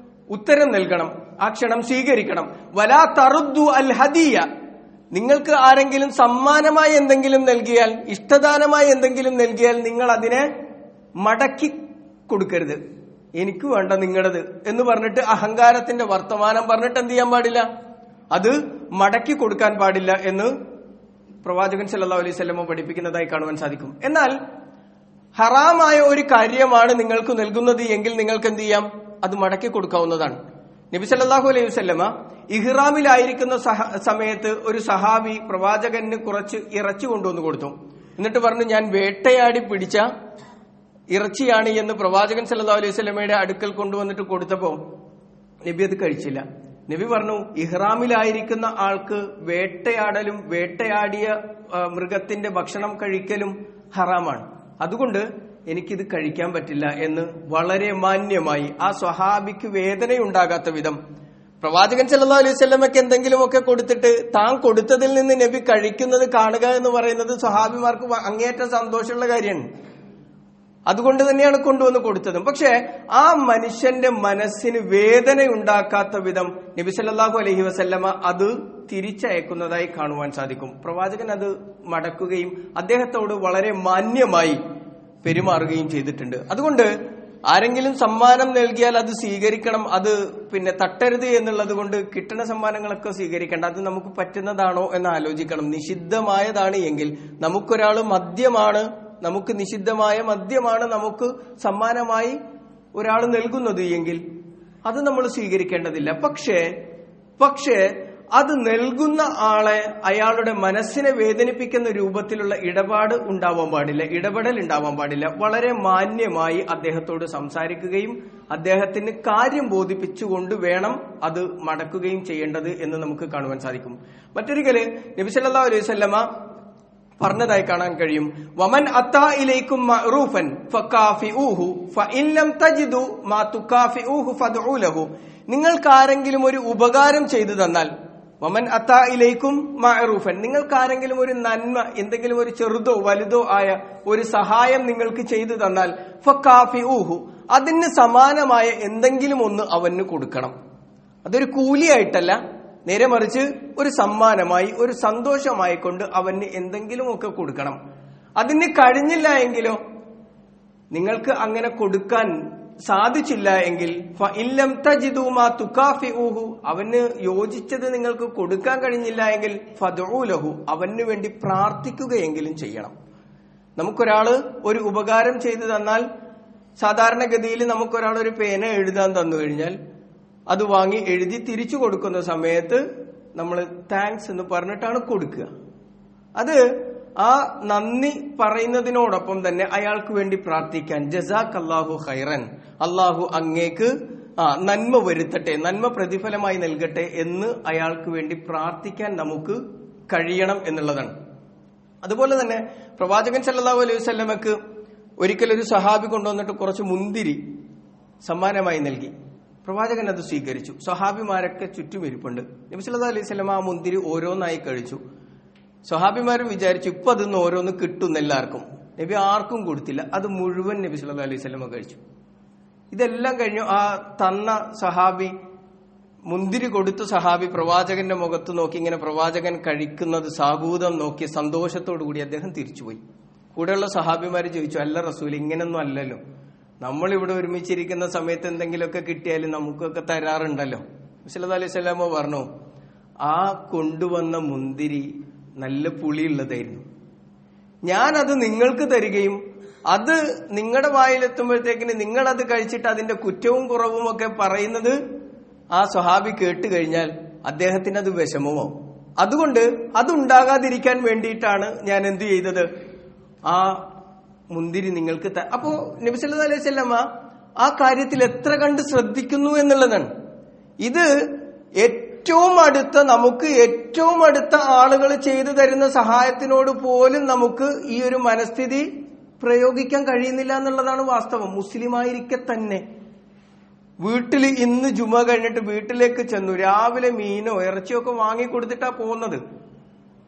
Speaker 1: ഉത്തരം നൽകണം, ആ ക്ഷണം സ്വീകരിക്കണം. വലാ തറുദ്ദു അൽ ഹദിയ, നിങ്ങൾക്ക് ആരെങ്കിലും സമ്മാനമായി എന്തെങ്കിലും നൽകിയാൽ, ഇഷ്ടദാനമായി എന്തെങ്കിലും നൽകിയാൽ നിങ്ങൾ അതിനെ മടക്കി കൊടുക്കരുത്. എനിക്ക് വേണ്ട നിങ്ങളുടേത് എന്ന് പറഞ്ഞിട്ട് അഹങ്കാരത്തിന്റെ വർത്തമാനം പറഞ്ഞിട്ട് എന്ത് ചെയ്യാൻ പാടില്ല? അത് മടക്കി കൊടുക്കാൻ പാടില്ല എന്ന് പ്രവാചകൻ സല്ലല്ലാഹു അലൈഹി വസല്ലം പഠിപ്പിക്കുന്നതായി കാണുവാൻ സാധിക്കും. എന്നാൽ ഹറാമായ ഒരു കാര്യമാണ് നിങ്ങൾക്ക് നൽകുന്നത് എങ്കിൽ നിങ്ങൾക്ക് എന്ത് ചെയ്യാം? അത് മടക്കി കൊടുക്കാവുന്നതാണ്. നബി സല്ലല്ലാഹു അലൈഹി വസല്ലമ ഇഹ്റാമിലായിരിക്കുന്ന സമയത്ത് ഒരു സഹാബി പ്രവാചകന് കുറച്ച് ഇറച്ചി കൊണ്ടുവന്ന് കൊടുത്തു. എന്നിട്ട് പറഞ്ഞു, ഞാൻ വേട്ടയാടി പിടിച്ച ഇറച്ചിയാണ് എന്ന് പ്രവാചകൻ സല്ലല്ലാഹു അലൈഹി വസല്ലമയുടെ അടുക്കൽ കൊണ്ടുവന്നിട്ട് കൊടുത്തപ്പോ നബി അത് കഴിച്ചില്ല. നബി പറഞ്ഞു, ഇഹ്റാമിലായിരിക്കുന്ന ആൾക്ക് വേട്ടയാടലും വേട്ടയാടിയ മൃഗത്തിന്റെ ഭക്ഷണം കഴിക്കലും ഹറാമാണ്, അതുകൊണ്ട് എനിക്കിത് കഴിക്കാൻ പറ്റില്ല എന്ന് വളരെ മാന്യമായി ആ സ്വഹാബിക്ക് വേദനയുണ്ടാകാത്ത വിധം പ്രവാചകൻ സല്ലല്ലാഹു അലൈഹി വസല്ലമയ്ക്ക് എന്തെങ്കിലുമൊക്കെ കൊടുത്തിട്ട് താൻ കൊടുത്തതിൽ നിന്ന് നബി കഴിക്കുന്നത് കാണുക എന്ന് പറയുന്നത് സ്വഹാബിമാർക്ക് അങ്ങേയറ്റം സന്തോഷമുള്ള കാര്യമാണ്. അതുകൊണ്ട് തന്നെയാണ് കൊണ്ടുവന്ന് കൊടുത്തതും. പക്ഷെ ആ മനുഷ്യന്റെ മനസ്സിന് വേദനയുണ്ടാക്കാത്ത വിധം നബി സല്ലല്ലാഹു അലൈഹി വസല്ലമ അത് തിരിച്ചയക്കുന്നതായി കാണുവാൻ സാധിക്കും. പ്രവാചകൻ അത് മടക്കുകയും അദ്ദേഹത്തോട് വളരെ മാന്യമായി പെരുമാറുകയും ചെയ്തിട്ടുണ്ട്. അതുകൊണ്ട് ആരെങ്കിലും സമ്മാനം നൽകിയാൽ അത് സ്വീകരിക്കണം, അത് തട്ടരുത് എന്നുള്ളത് കൊണ്ട് കിട്ടുന്ന സമ്മാനങ്ങളൊക്കെ സ്വീകരിക്കേണ്ട. അത് നമുക്ക് പറ്റുന്നതാണോ എന്ന് ആലോചിക്കണം. നിഷിദ്ധമായതാണ് എങ്കിൽ, നമുക്കൊരാൾ മദ്യമാണ്, നമുക്ക് നിഷിദ്ധമായ മദ്യമാണ് നമുക്ക് സമ്മാനമായി ഒരാൾ നൽകുന്നത് എങ്കിൽ അത് നമ്മൾ സ്വീകരിക്കേണ്ടതില്ല. പക്ഷേ അത് നൽകുന്ന ആളെ അയാളുടെ മനസ്സിനെ വേദനിപ്പിക്കുന്ന രൂപത്തിലുള്ള ഇടപെടൽ ഉണ്ടാവാൻ പാടില്ല. വളരെ മാന്യമായി അദ്ദേഹത്തോട് സംസാരിക്കുകയും അദ്ദേഹത്തിന് കാര്യം ബോധിപ്പിച്ചുകൊണ്ട് വേണം അത് മടക്കുകയും ചെയ്യേണ്ടത് എന്ന് നമുക്ക് കാണുവാൻ സാധിക്കും. മറ്റൊരിക്കല് നബി സല്ലല്ലാഹു അലൈഹി വസല്ലമ പറഞ്ഞതായി കാണാൻ കഴിയും, വമൻ അത്താ ഇലൈക്കും മഅറൂഫൻ ഫകാഫിഊഹു ഫഇൻ ലം തജിദു മാ തുകാഫിഊഹു ഫദ്ഉ ലഹു. നിങ്ങൾക്ക് ആരെങ്കിലും ഒരു ഉപകാരം ചെയ്തു തന്നാൽ, വമൻ അത്താ ഇലൈക്കും മഅറൂഫൻ, നിങ്ങൾക്ക് ആരെങ്കിലും ഒരു നന്മ, എന്തെങ്കിലും ഒരു ചെറുതോ വലുതോ ആയ ഒരു സഹായം നിങ്ങൾക്ക് ചെയ്തു തന്നാൽ, ഫകാഫിഊഹു, അതിന് സമാനമായ എന്തെങ്കിലും ഒന്ന് അവന് കൊടുക്കണം. അതൊരു കൂലിയായിട്ടല്ല, നേരെ മറിച്ച് ഒരു സമ്മാനമായി, ഒരു സന്തോഷമായി കൊണ്ട് അവന് എന്തെങ്കിലുമൊക്കെ കൊടുക്കണം. അതിന് കഴിഞ്ഞില്ല എങ്കിലോ, നിങ്ങൾക്ക് അങ്ങനെ കൊടുക്കാൻ സാധിച്ചില്ല എങ്കിൽ, ഫഇല്ലം തജിദു മാ തുകാഫിഊഹു, അവന് യോജിച്ചത് നിങ്ങൾക്ക് കൊടുക്കാൻ കഴിഞ്ഞില്ല എങ്കിൽ, ഫദ്ഉ ലഹു, അവന് വേണ്ടി പ്രാർത്ഥിക്കുകയെങ്കിലും ചെയ്യണം. നമുക്കൊരാള് ഒരു ഉപകാരം ചെയ്തു തന്നാൽ, സാധാരണഗതിയിൽ നമുക്കൊരാൾ ഒരു പേന എഴുതാൻ തന്നു കഴിഞ്ഞാൽ അത് വാങ്ങി എഴുതി തിരിച്ചു കൊടുക്കുന്ന സമയത്ത് നമ്മൾ താങ്ക്സ് എന്ന് പറഞ്ഞിട്ടാണ് കൊടുക്കുക. അത് ആ നന്ദി പറയുന്നതിനോടൊപ്പം തന്നെ അയാൾക്ക് വേണ്ടി പ്രാർത്ഥിക്കാൻ, ജസാക്കല്ലാഹു ഖൈറൻ, അള്ളാഹു അങ്ങേക്ക് നന്മ വരുത്തട്ടെ, നന്മ പ്രതിഫലമായി നൽകട്ടെ എന്ന് അയാൾക്ക് വേണ്ടി പ്രാർത്ഥിക്കാൻ നമുക്ക് കഴിയണം എന്നുള്ളതാണ്. അതുപോലെ തന്നെ പ്രവാചകൻ സല്ലല്ലാഹു അലൈഹി വസല്ലമക്ക് ഒരിക്കലൊരു സഹാബി കൊണ്ടുവന്നിട്ട് കുറച്ച് മുന്തിരി സമ്മാനമായി നൽകി. പ്രവാചകൻ അത് സ്വീകരിച്ചു. സ്വഹാബിമാരൊക്കെ ചുറ്റും ഇരിപ്പുണ്ട്. നബി സല്ലല്ലാഹു അലൈഹി വസല്ലം ആ മുന്തിരി ഓരോന്നായി കഴിച്ചു. സ്വഹാബിമാരും വിചാരിച്ചു ഇപ്പൊ അതിന്ന് ഓരോന്ന് കിട്ടും എല്ലാവർക്കും. നബി ആർക്കും കൊടുത്തില്ല, അത് മുഴുവൻ നബി സല്ലല്ലാഹു അലൈഹി വസല്ലം കഴിച്ചു. ഇതെല്ലാം കഴിഞ്ഞു ആ തന്ന സഹാബി, മുന്തിരി കൊടുത്ത സഹാബി പ്രവാചകന്റെ മുഖത്ത് നോക്കി ഇങ്ങനെ പ്രവാചകൻ കഴിക്കുന്നത് സാഹൂതം നോക്കി സന്തോഷത്തോടു കൂടി അദ്ദേഹം തിരിച്ചുപോയി. കൂടെയുള്ള സഹാബിമാര് ചോദിച്ചു, അല്ല റസൂൽ, ഇങ്ങനൊന്നും അല്ലല്ലോ, നമ്മളിവിടെ ഒരുമിച്ചിരിക്കുന്ന സമയത്ത് എന്തെങ്കിലുമൊക്കെ കിട്ടിയാലും നമുക്കൊക്കെ തരാറുണ്ടല്ലോ. സല്ലല്ലാഹു അലൈഹി വസല്ലം പറഞ്ഞു, ആ കൊണ്ടുവന്ന മുന്തിരി നല്ല പുളിയുള്ളതായിരുന്നു, ഞാനത് നിങ്ങൾക്ക് തരികയും അത് നിങ്ങളുടെ വായിലെത്തുമ്പോഴത്തേക്കിന് നിങ്ങളത് കഴിച്ചിട്ട് അതിന്റെ കുറ്റവും കുറവും ഒക്കെ പറയുന്നത് ആ സ്വഹാബി കേട്ട് കഴിഞ്ഞാൽ അദ്ദേഹത്തിന് അത് വിഷമമോ. അതുകൊണ്ട് അതുണ്ടാകാതിരിക്കാൻ വേണ്ടിയിട്ടാണ് ഞാൻ എന്ത് ചെയ്തത്, ആ മുന്തിരി നിങ്ങൾക്ക് അപ്പോ നബി സല്ലല്ലാഹു അലൈഹി വസല്ലമ ആ കാര്യത്തിൽ എത്ര കണ്ട് ശ്രദ്ധിക്കുന്നു എന്നുള്ളതാണ്. ഇത് നമുക്ക് ഏറ്റവും അടുത്ത ആളുകൾ ചെയ്തു തരുന്ന സഹായത്തിനോട് പോലും നമുക്ക് ഈ ഒരു മനസ്ഥിതി പ്രയോഗിക്കാൻ കഴിയുന്നില്ല എന്നുള്ളതാണ് വാസ്തവം. മുസ്ലിമായിരിക്കെ തന്നെ വീട്ടിൽ ഇന്ന് ജുമ കഴിഞ്ഞിട്ട് വീട്ടിലേക്ക് ചെന്നു, രാവിലെ മീനോ ഇറച്ചിയോ ഒക്കെ വാങ്ങിക്കൊടുത്തിട്ടാ പോകുന്നത്.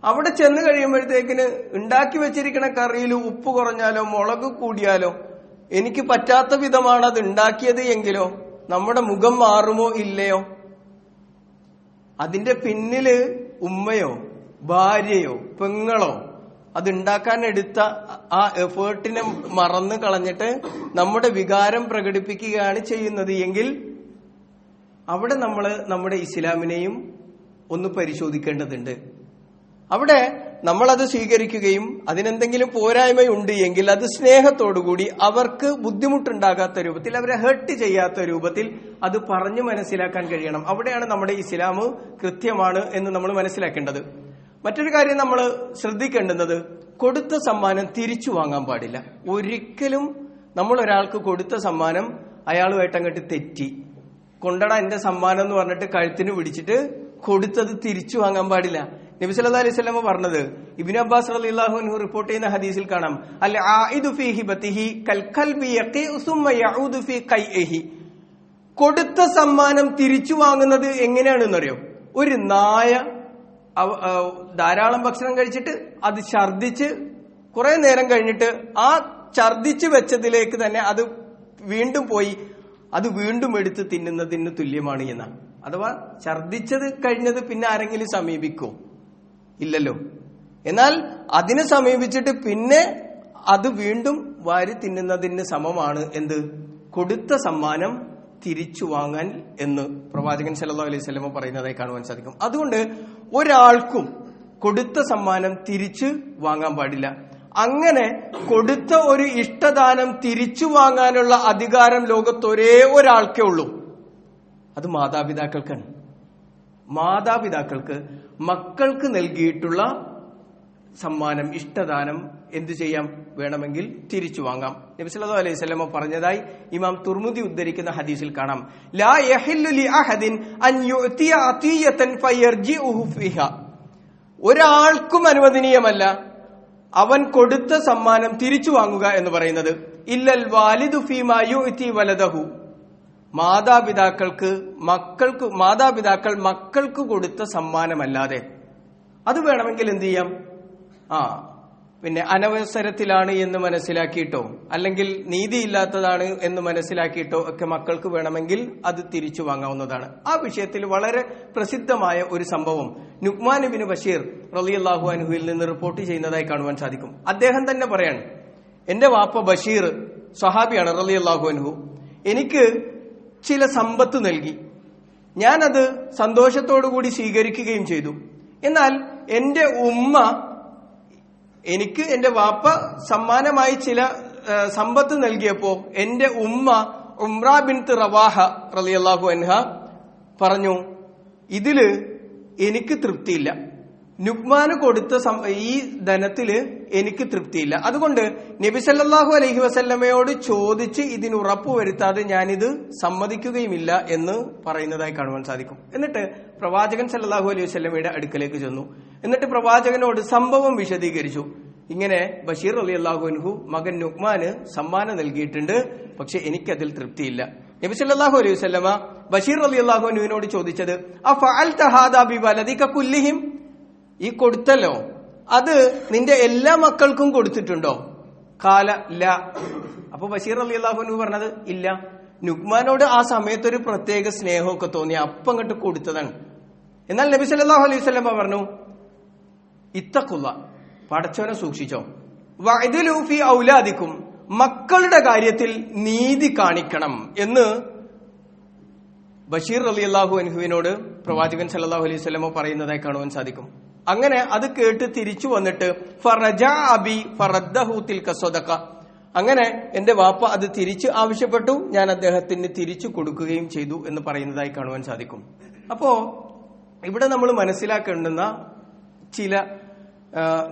Speaker 1: അവിടെ ചെന്ന് കഴിയുമ്പോഴത്തേക്കിന് ഉണ്ടാക്കി വെച്ചിരിക്കുന്ന കറിയിൽ ഉപ്പ് കുറഞ്ഞാലോ മുളക് കൂടിയാലോ, എനിക്ക് പറ്റാത്ത വിധമാണ് അത് ഉണ്ടാക്കിയത് എങ്കിലോ നമ്മുടെ മുഖം മാറുമോ ഇല്ലയോ? അതിന്റെ പിന്നില് ഉമ്മയോ ഭാര്യയോ പെങ്ങളോ അതുണ്ടാക്കാൻ എടുത്ത ആ എഫേർട്ടിനെ മറന്നു കളഞ്ഞിട്ട് നമ്മുടെ വികാരം പ്രകടിപ്പിക്കുകയാണ് ചെയ്യുന്നത് എങ്കിൽ അവിടെ നമ്മൾ നമ്മുടെ ഇസ്ലാമിനെയും ഒന്ന് പരിശോധിക്കേണ്ടതുണ്ട്. അവിടെ നമ്മളത് സ്വീകരിക്കുകയും അതിനെന്തെങ്കിലും പോരായ്മയുണ്ട് എങ്കിൽ അത് സ്നേഹത്തോടുകൂടി അവർക്ക് ബുദ്ധിമുട്ടുണ്ടാകാത്ത രൂപത്തിൽ, അവരെ ഹേർട്ട് ചെയ്യാത്ത രൂപത്തിൽ അത് പറഞ്ഞു മനസ്സിലാക്കാൻ കഴിയണം. അവിടെയാണ് നമ്മുടെ ഇസ്ലാം കൃത്യമാണ് എന്ന് നമ്മൾ മനസ്സിലാക്കേണ്ടത്. മറ്റൊരു കാര്യം നമ്മൾ ശ്രദ്ധിക്കേണ്ടുന്നത്, കൊടുത്ത സമ്മാനം തിരിച്ചു വാങ്ങാൻ പാടില്ല. ഒരിക്കലും നമ്മൾ ഒരാൾക്ക് കൊടുത്ത സമ്മാനം അയാളുമായിട്ട് അങ്ങോട്ട് തെറ്റി, കൊണ്ടട എന്റെ സമ്മാനം എന്ന് പറഞ്ഞിട്ട് കഴുത്തിന് പിടിച്ചിട്ട് കൊടുത്തത് തിരിച്ചു വാങ്ങാൻ പാടില്ല. നബി സല്ലല്ലാഹു അലൈഹി വസല്ലം പറഞ്ഞത് ഇബ്നു അബ്ബാസ് റളിയല്ലാഹു അൻഹു റിപ്പോർട്ട് ചെയ്യുന്ന ഹദീസിൽ കാണാം, അൽ ആയിദു ഫീ ഹിബതിഹി കൽ കൽബി യഖീഉ സുമ്മ യഊദു ഫീ ഖൈഇഹി. കൊടുത്ത സമ്മാനം തിരിച്ചു വാങ്ങുന്നത് എങ്ങനെയാണെന്നറിയോ? ഒരു നായ ധാരാളം ഭക്ഷണം കഴിച്ചിട്ട് അത് ഛർദിച്ച് കുറെ നേരം കഴിഞ്ഞിട്ട് ആ ഛർദിച്ച് വെച്ചതിലേക്ക് തന്നെ അത് വീണ്ടും പോയി അത് വീണ്ടും എടുത്ത് തിന്നുന്നതിന് തുല്യമാണ് എന്നാണ്. അഥവാ ഛർദിച്ചത് കഴിഞ്ഞത് പിന്നെ ആരെങ്കിലും സമീപിക്കോ? ഇല്ലല്ലോ. എന്നാൽ അതിനെ സമീപിച്ചിട്ട് പിന്നെ അത് വീണ്ടും വാരി തിന്നുന്നതിന് സമമാണ് എന്ത്? കൊടുത്ത സമ്മാനം തിരിച്ചു വാങ്ങാൻ എന്ന് പ്രവാചകൻ സല്ലല്ലാഹു അലൈഹി വസല്ലം പറയുന്നതായി കാണുവാൻ സാധിക്കും. അതുകൊണ്ട് ഒരാൾക്കും കൊടുത്ത സമ്മാനം തിരിച്ചു വാങ്ങാൻ പാടില്ല. അങ്ങനെ കൊടുത്ത ഒരു ഇഷ്ടദാനം തിരിച്ചു വാങ്ങാനുള്ള അധികാരം ലോകത്ത് ഒരേ ഒരാൾക്കേ ഉള്ളൂ, അത് മാതാപിതാക്കൾക്കാണ്. മാതാപിതാക്കൾക്ക് മക്കൾക്ക് നൽകിയിട്ടുള്ള സമ്മാനം, ഇഷ്ടദാനം എന്തു ചെയ്യാം? വേണമെങ്കിൽ തിരിച്ചു വാങ്ങാം. നബി സല്ലല്ലാഹു അലൈഹി വസല്ലം പറഞ്ഞതായി ഇമാം തുർമുദി ഉദ്ധരിക്കുന്ന ഹദീസിൽ കാണാം, ലാ യഹില്ലു ലി അഹദിൻ അൻ യുഅതിയ അതിയതൻ ഫയർജിഉഹു ഫിഹാ. ഒരാൾക്കും അനുവദനീയമല്ല അവൻ കൊടുത്ത സമ്മാനം തിരിച്ചു വാങ്ങുക എന്ന് പറയുന്നത്. ഇല്ലൽ വാലിദു ഫീമാ യുഅതി വലദഹു. മാതാപിതാക്കൾ മക്കൾക്ക് കൊടുത്ത സമ്മാനമല്ലാതെ. അത് വേണമെങ്കിൽ എന്ത് ചെയ്യാം? പിന്നെ അനവസരത്തിലാണ് എന്ന് മനസ്സിലാക്കിയിട്ടോ അല്ലെങ്കിൽ നീതിയില്ലാത്തതാണ് എന്ന് മനസ്സിലാക്കിയിട്ടോ ഒക്കെ മക്കൾക്ക് വേണമെങ്കിൽ അത് തിരിച്ചു വാങ്ങാവുന്നതാണ്. ആ വിഷയത്തിൽ വളരെ പ്രസിദ്ധമായ ഒരു സംഭവം നുഅ്മാൻ ഇബ്നു ബഷീർ റളിയല്ലാഹു അൻഹുവിൽ നിന്ന് റിപ്പോർട്ട് ചെയ്യുന്നതായി കാണുവാൻ സാധിക്കും. അദ്ദേഹം തന്നെ പറയാണ്, എന്റെ വാപ്പ ബഷീർ സ്വഹാബിയാണ് റളിയല്ലാഹു അൻഹു, എനിക്ക് ചില സമ്പത്ത് നൽകി. ഞാനത് സന്തോഷത്തോടുകൂടി സ്വീകരിക്കുകയും ചെയ്തു. എന്നാൽ എന്റെ ഉമ്മ എനിക്ക് എന്റെ വാപ്പ സമ്മാനമായി ചില സമ്പത്ത് നൽകിയപ്പോ എന്റെ ഉമ്മ ഉംറ ബിൻത് റവാഹ റളിയല്ലാഹു അൻഹ പറഞ്ഞു, ഇതില് എനിക്ക് തൃപ്തിയില്ല, നുഅ്മാന് കൊടുത്ത ഈ ധനത്തില് എനിക്ക് തൃപ്തിയില്ല. അതുകൊണ്ട് നബി സല്ലല്ലാഹു അലൈഹി വസല്ലമയോട് ചോദിച്ച് ഇതിന് ഉറപ്പുവരുത്താതെ ഞാനിത് സമ്മതിക്കുകയുമില്ല എന്ന് പറയുന്നതായി കാണുവാൻ സാധിക്കും. എന്നിട്ട് പ്രവാചകൻ സല്ലല്ലാഹു അലൈഹി വസല്ലമയുടെ അടുക്കലേക്ക് ചെന്നു. എന്നിട്ട് പ്രവാചകനോട് സംഭവം വിശദീകരിച്ചു. ഇങ്ങനെ ബഷീർ റളിയല്ലാഹു അൻഹു മകൻ നുഅ്മാന് സമ്മാനം നൽകിയിട്ടുണ്ട്, പക്ഷെ എനിക്കതിൽ തൃപ്തിയില്ല. നബി സല്ലല്ലാഹു അലൈഹി വസല്ലമ ബഷീർ റളിയല്ലാഹു അൻഹുവിനോട് ചോദിച്ചത്, അഫഅൽത ഹാദാ ബിവലദിക കുല്ലിഹിം, ഈ കൊടുത്തല്ലോ അത് നിന്റെ എല്ലാ മക്കൾക്കും കൊടുത്തിട്ടുണ്ടോ? ഖാല ലാ. അപ്പൊ ബഷീർ റളിയല്ലാഹു അൻഹു പറഞ്ഞത് ഇല്ല. നുഅ്മാനോട് ആ സമയത്ത് ഒരു പ്രത്യേക സ്നേഹമൊക്കെ തോന്നി, അപ്പം അങ്ങോട്ട് കൊടുത്തതാണ്. എന്നാൽ നബി സല്ലല്ലാഹു അലൈഹി വസല്ലം പറഞ്ഞു, ഇത്തഖുള്ള, പടച്ചോനെ സൂക്ഷിച്ചോ, വഅദിലു ഫീ ഔലാദിക്കും, മക്കളുടെ കാര്യത്തിൽ നീതി കാണിക്കണം എന്ന് ബഷീർ റളിയല്ലാഹു അൻഹുവിനോട് പ്രവാചകൻ സല്ലല്ലാഹു അലൈഹി വസല്ലം പറയുന്നതായി കാണുവാൻ സാധിക്കും. അങ്ങനെ അത് കേട്ട് തിരിച്ചു വന്നിട്ട് ഫറജഅ അബി ഫറദ്ദഹു തിൽക സദഖ, അങ്ങനെ എന്റെ വാപ്പ അത് തിരിച്ചു ആവശ്യപ്പെട്ടു, ഞാൻ അദ്ദേഹത്തിന് തിരിച്ചു കൊടുക്കുകയും ചെയ്തു എന്ന് പറയുന്നതായി കാണുവാൻ സാധിക്കും. അപ്പോ ഇവിടെ നമ്മൾ മനസ്സിലാക്കേണ്ടുന്ന ചില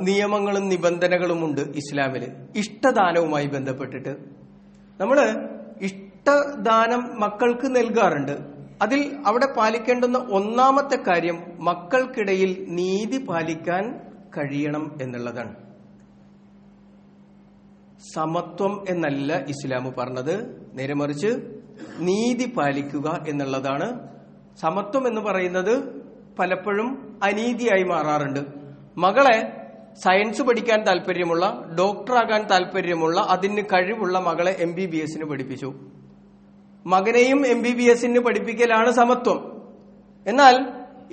Speaker 1: നിയമങ്ങളും നിബന്ധനകളും ഉണ്ട് ഇസ്ലാമില്. ഇഷ്ടദാനവുമായി ബന്ധപ്പെട്ടിട്ട് നമ്മള് ഇഷ്ടദാനം മക്കൾക്ക് നൽകാറുണ്ട്. അതിൽ അവിടെ പാലിക്കേണ്ടുന്ന ഒന്നാമത്തെ കാര്യം മക്കൾക്കിടയിൽ നീതി പാലിക്കാൻ കഴിയണം എന്നുള്ളതാണ്. സമത്വം എന്നല്ല ഇസ്ലാം പറഞ്ഞത്, നേരെ മറിച്ച് നീതി പാലിക്കുക എന്നുള്ളതാണ്. സമത്വം എന്ന് പറയുന്നത് പലപ്പോഴും അനീതിയായി മാറാറുണ്ട്. മകളെ സയൻസ് പഠിക്കാൻ താല്പര്യമുള്ള, ഡോക്ടറാകാൻ താല്പര്യമുള്ള, അതിന് കഴിവുള്ള മകളെ MBBS പഠിപ്പിച്ചു. മകനെയും MBBS പഠിപ്പിക്കലാണ് സമത്വം. എന്നാൽ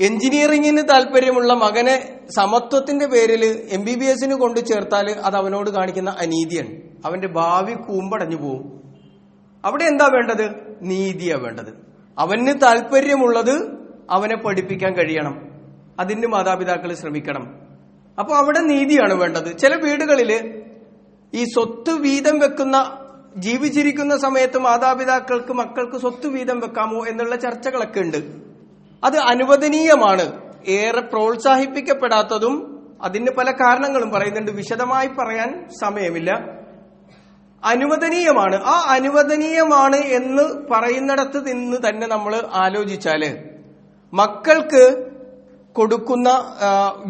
Speaker 1: എഞ്ചിനീയറിംഗിന് താല്പര്യമുള്ള മകനെ സമത്വത്തിന്റെ പേരിൽ MBBS കൊണ്ടു ചേർത്താൽ അത് അവനോട് കാണിക്കുന്ന അനീതിയാണ്. അവന്റെ ഭാവി കൂമ്പടഞ്ഞു പോവും. അവിടെ എന്താ വേണ്ടത്? നീതിയാ വേണ്ടത്. അവന് താല്പര്യമുള്ളത് അവനെ പഠിപ്പിക്കാൻ കഴിയണം. അതിന് മാതാപിതാക്കൾ ശ്രമിക്കണം. അപ്പൊ അവിടെ നീതിയാണ് വേണ്ടത്. ചില വീടുകളിൽ ഈ സ്വത്ത് വീതം വെക്കുന്ന, ജീവിച്ചിരിക്കുന്ന സമയത്ത് മാതാപിതാക്കൾക്ക് മക്കൾക്ക് സ്വത്ത് വീതം വെക്കാമോ എന്നുള്ള ചർച്ചകളൊക്കെ ഉണ്ട്. അത് അനുവദനീയമാണ്. ഏറെ പ്രോത്സാഹിപ്പിക്കപ്പെടാത്തതും അതിന് പല കാരണങ്ങളും പറയുന്നുണ്ട്, വിശദമായി പറയാൻ സമയമില്ല. അനുവദനീയമാണ്. ആ അനുവദനീയമാണ് എന്ന് പറയുന്നിടത്ത് നിന്ന് തന്നെ നമ്മൾ ആലോചിച്ചാല് മക്കൾക്ക് കൊടുക്കുന്ന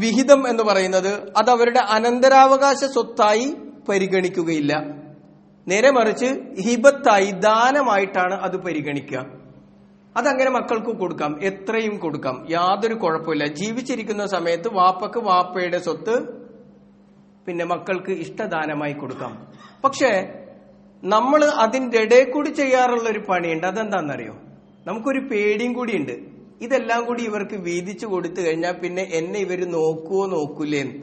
Speaker 1: വിഹിതം എന്ന് പറയുന്നത് അത് അവരുടെ അനന്തരാവകാശ സ്വത്തായി പരിഗണിക്കുകയില്ല. നേരെ മറിച്ച് ഹിബത്തായി, ദാനമായിട്ടാണ് അത് പരിഗണിക്കുക. അതങ്ങനെ മക്കൾക്ക് കൊടുക്കാം, എത്രയും കൊടുക്കാം, യാതൊരു കുഴപ്പമില്ല. ജീവിച്ചിരിക്കുന്ന സമയത്ത് വാപ്പക്ക് വാപ്പയുടെ സ്വത്ത് പിന്നെ മക്കൾക്ക് ഇഷ്ടദാനമായി കൊടുക്കാം. പക്ഷേ നമ്മൾ അതിൻ്റെ ഇടയിൽ കൂടി ചെയ്യാറുള്ള ഒരു പണിയുണ്ട്. അതെന്താണെന്നറിയോ? നമുക്കൊരു പേടിയും കൂടിയുണ്ട്. ഇതെല്ലാം കൂടി ഇവർക്ക് വീതിച്ചു കൊടുത്തു കഴിഞ്ഞാൽ പിന്നെ എന്നെ ഇവർ നോക്കുവോ നോക്കൂലേന്ന്.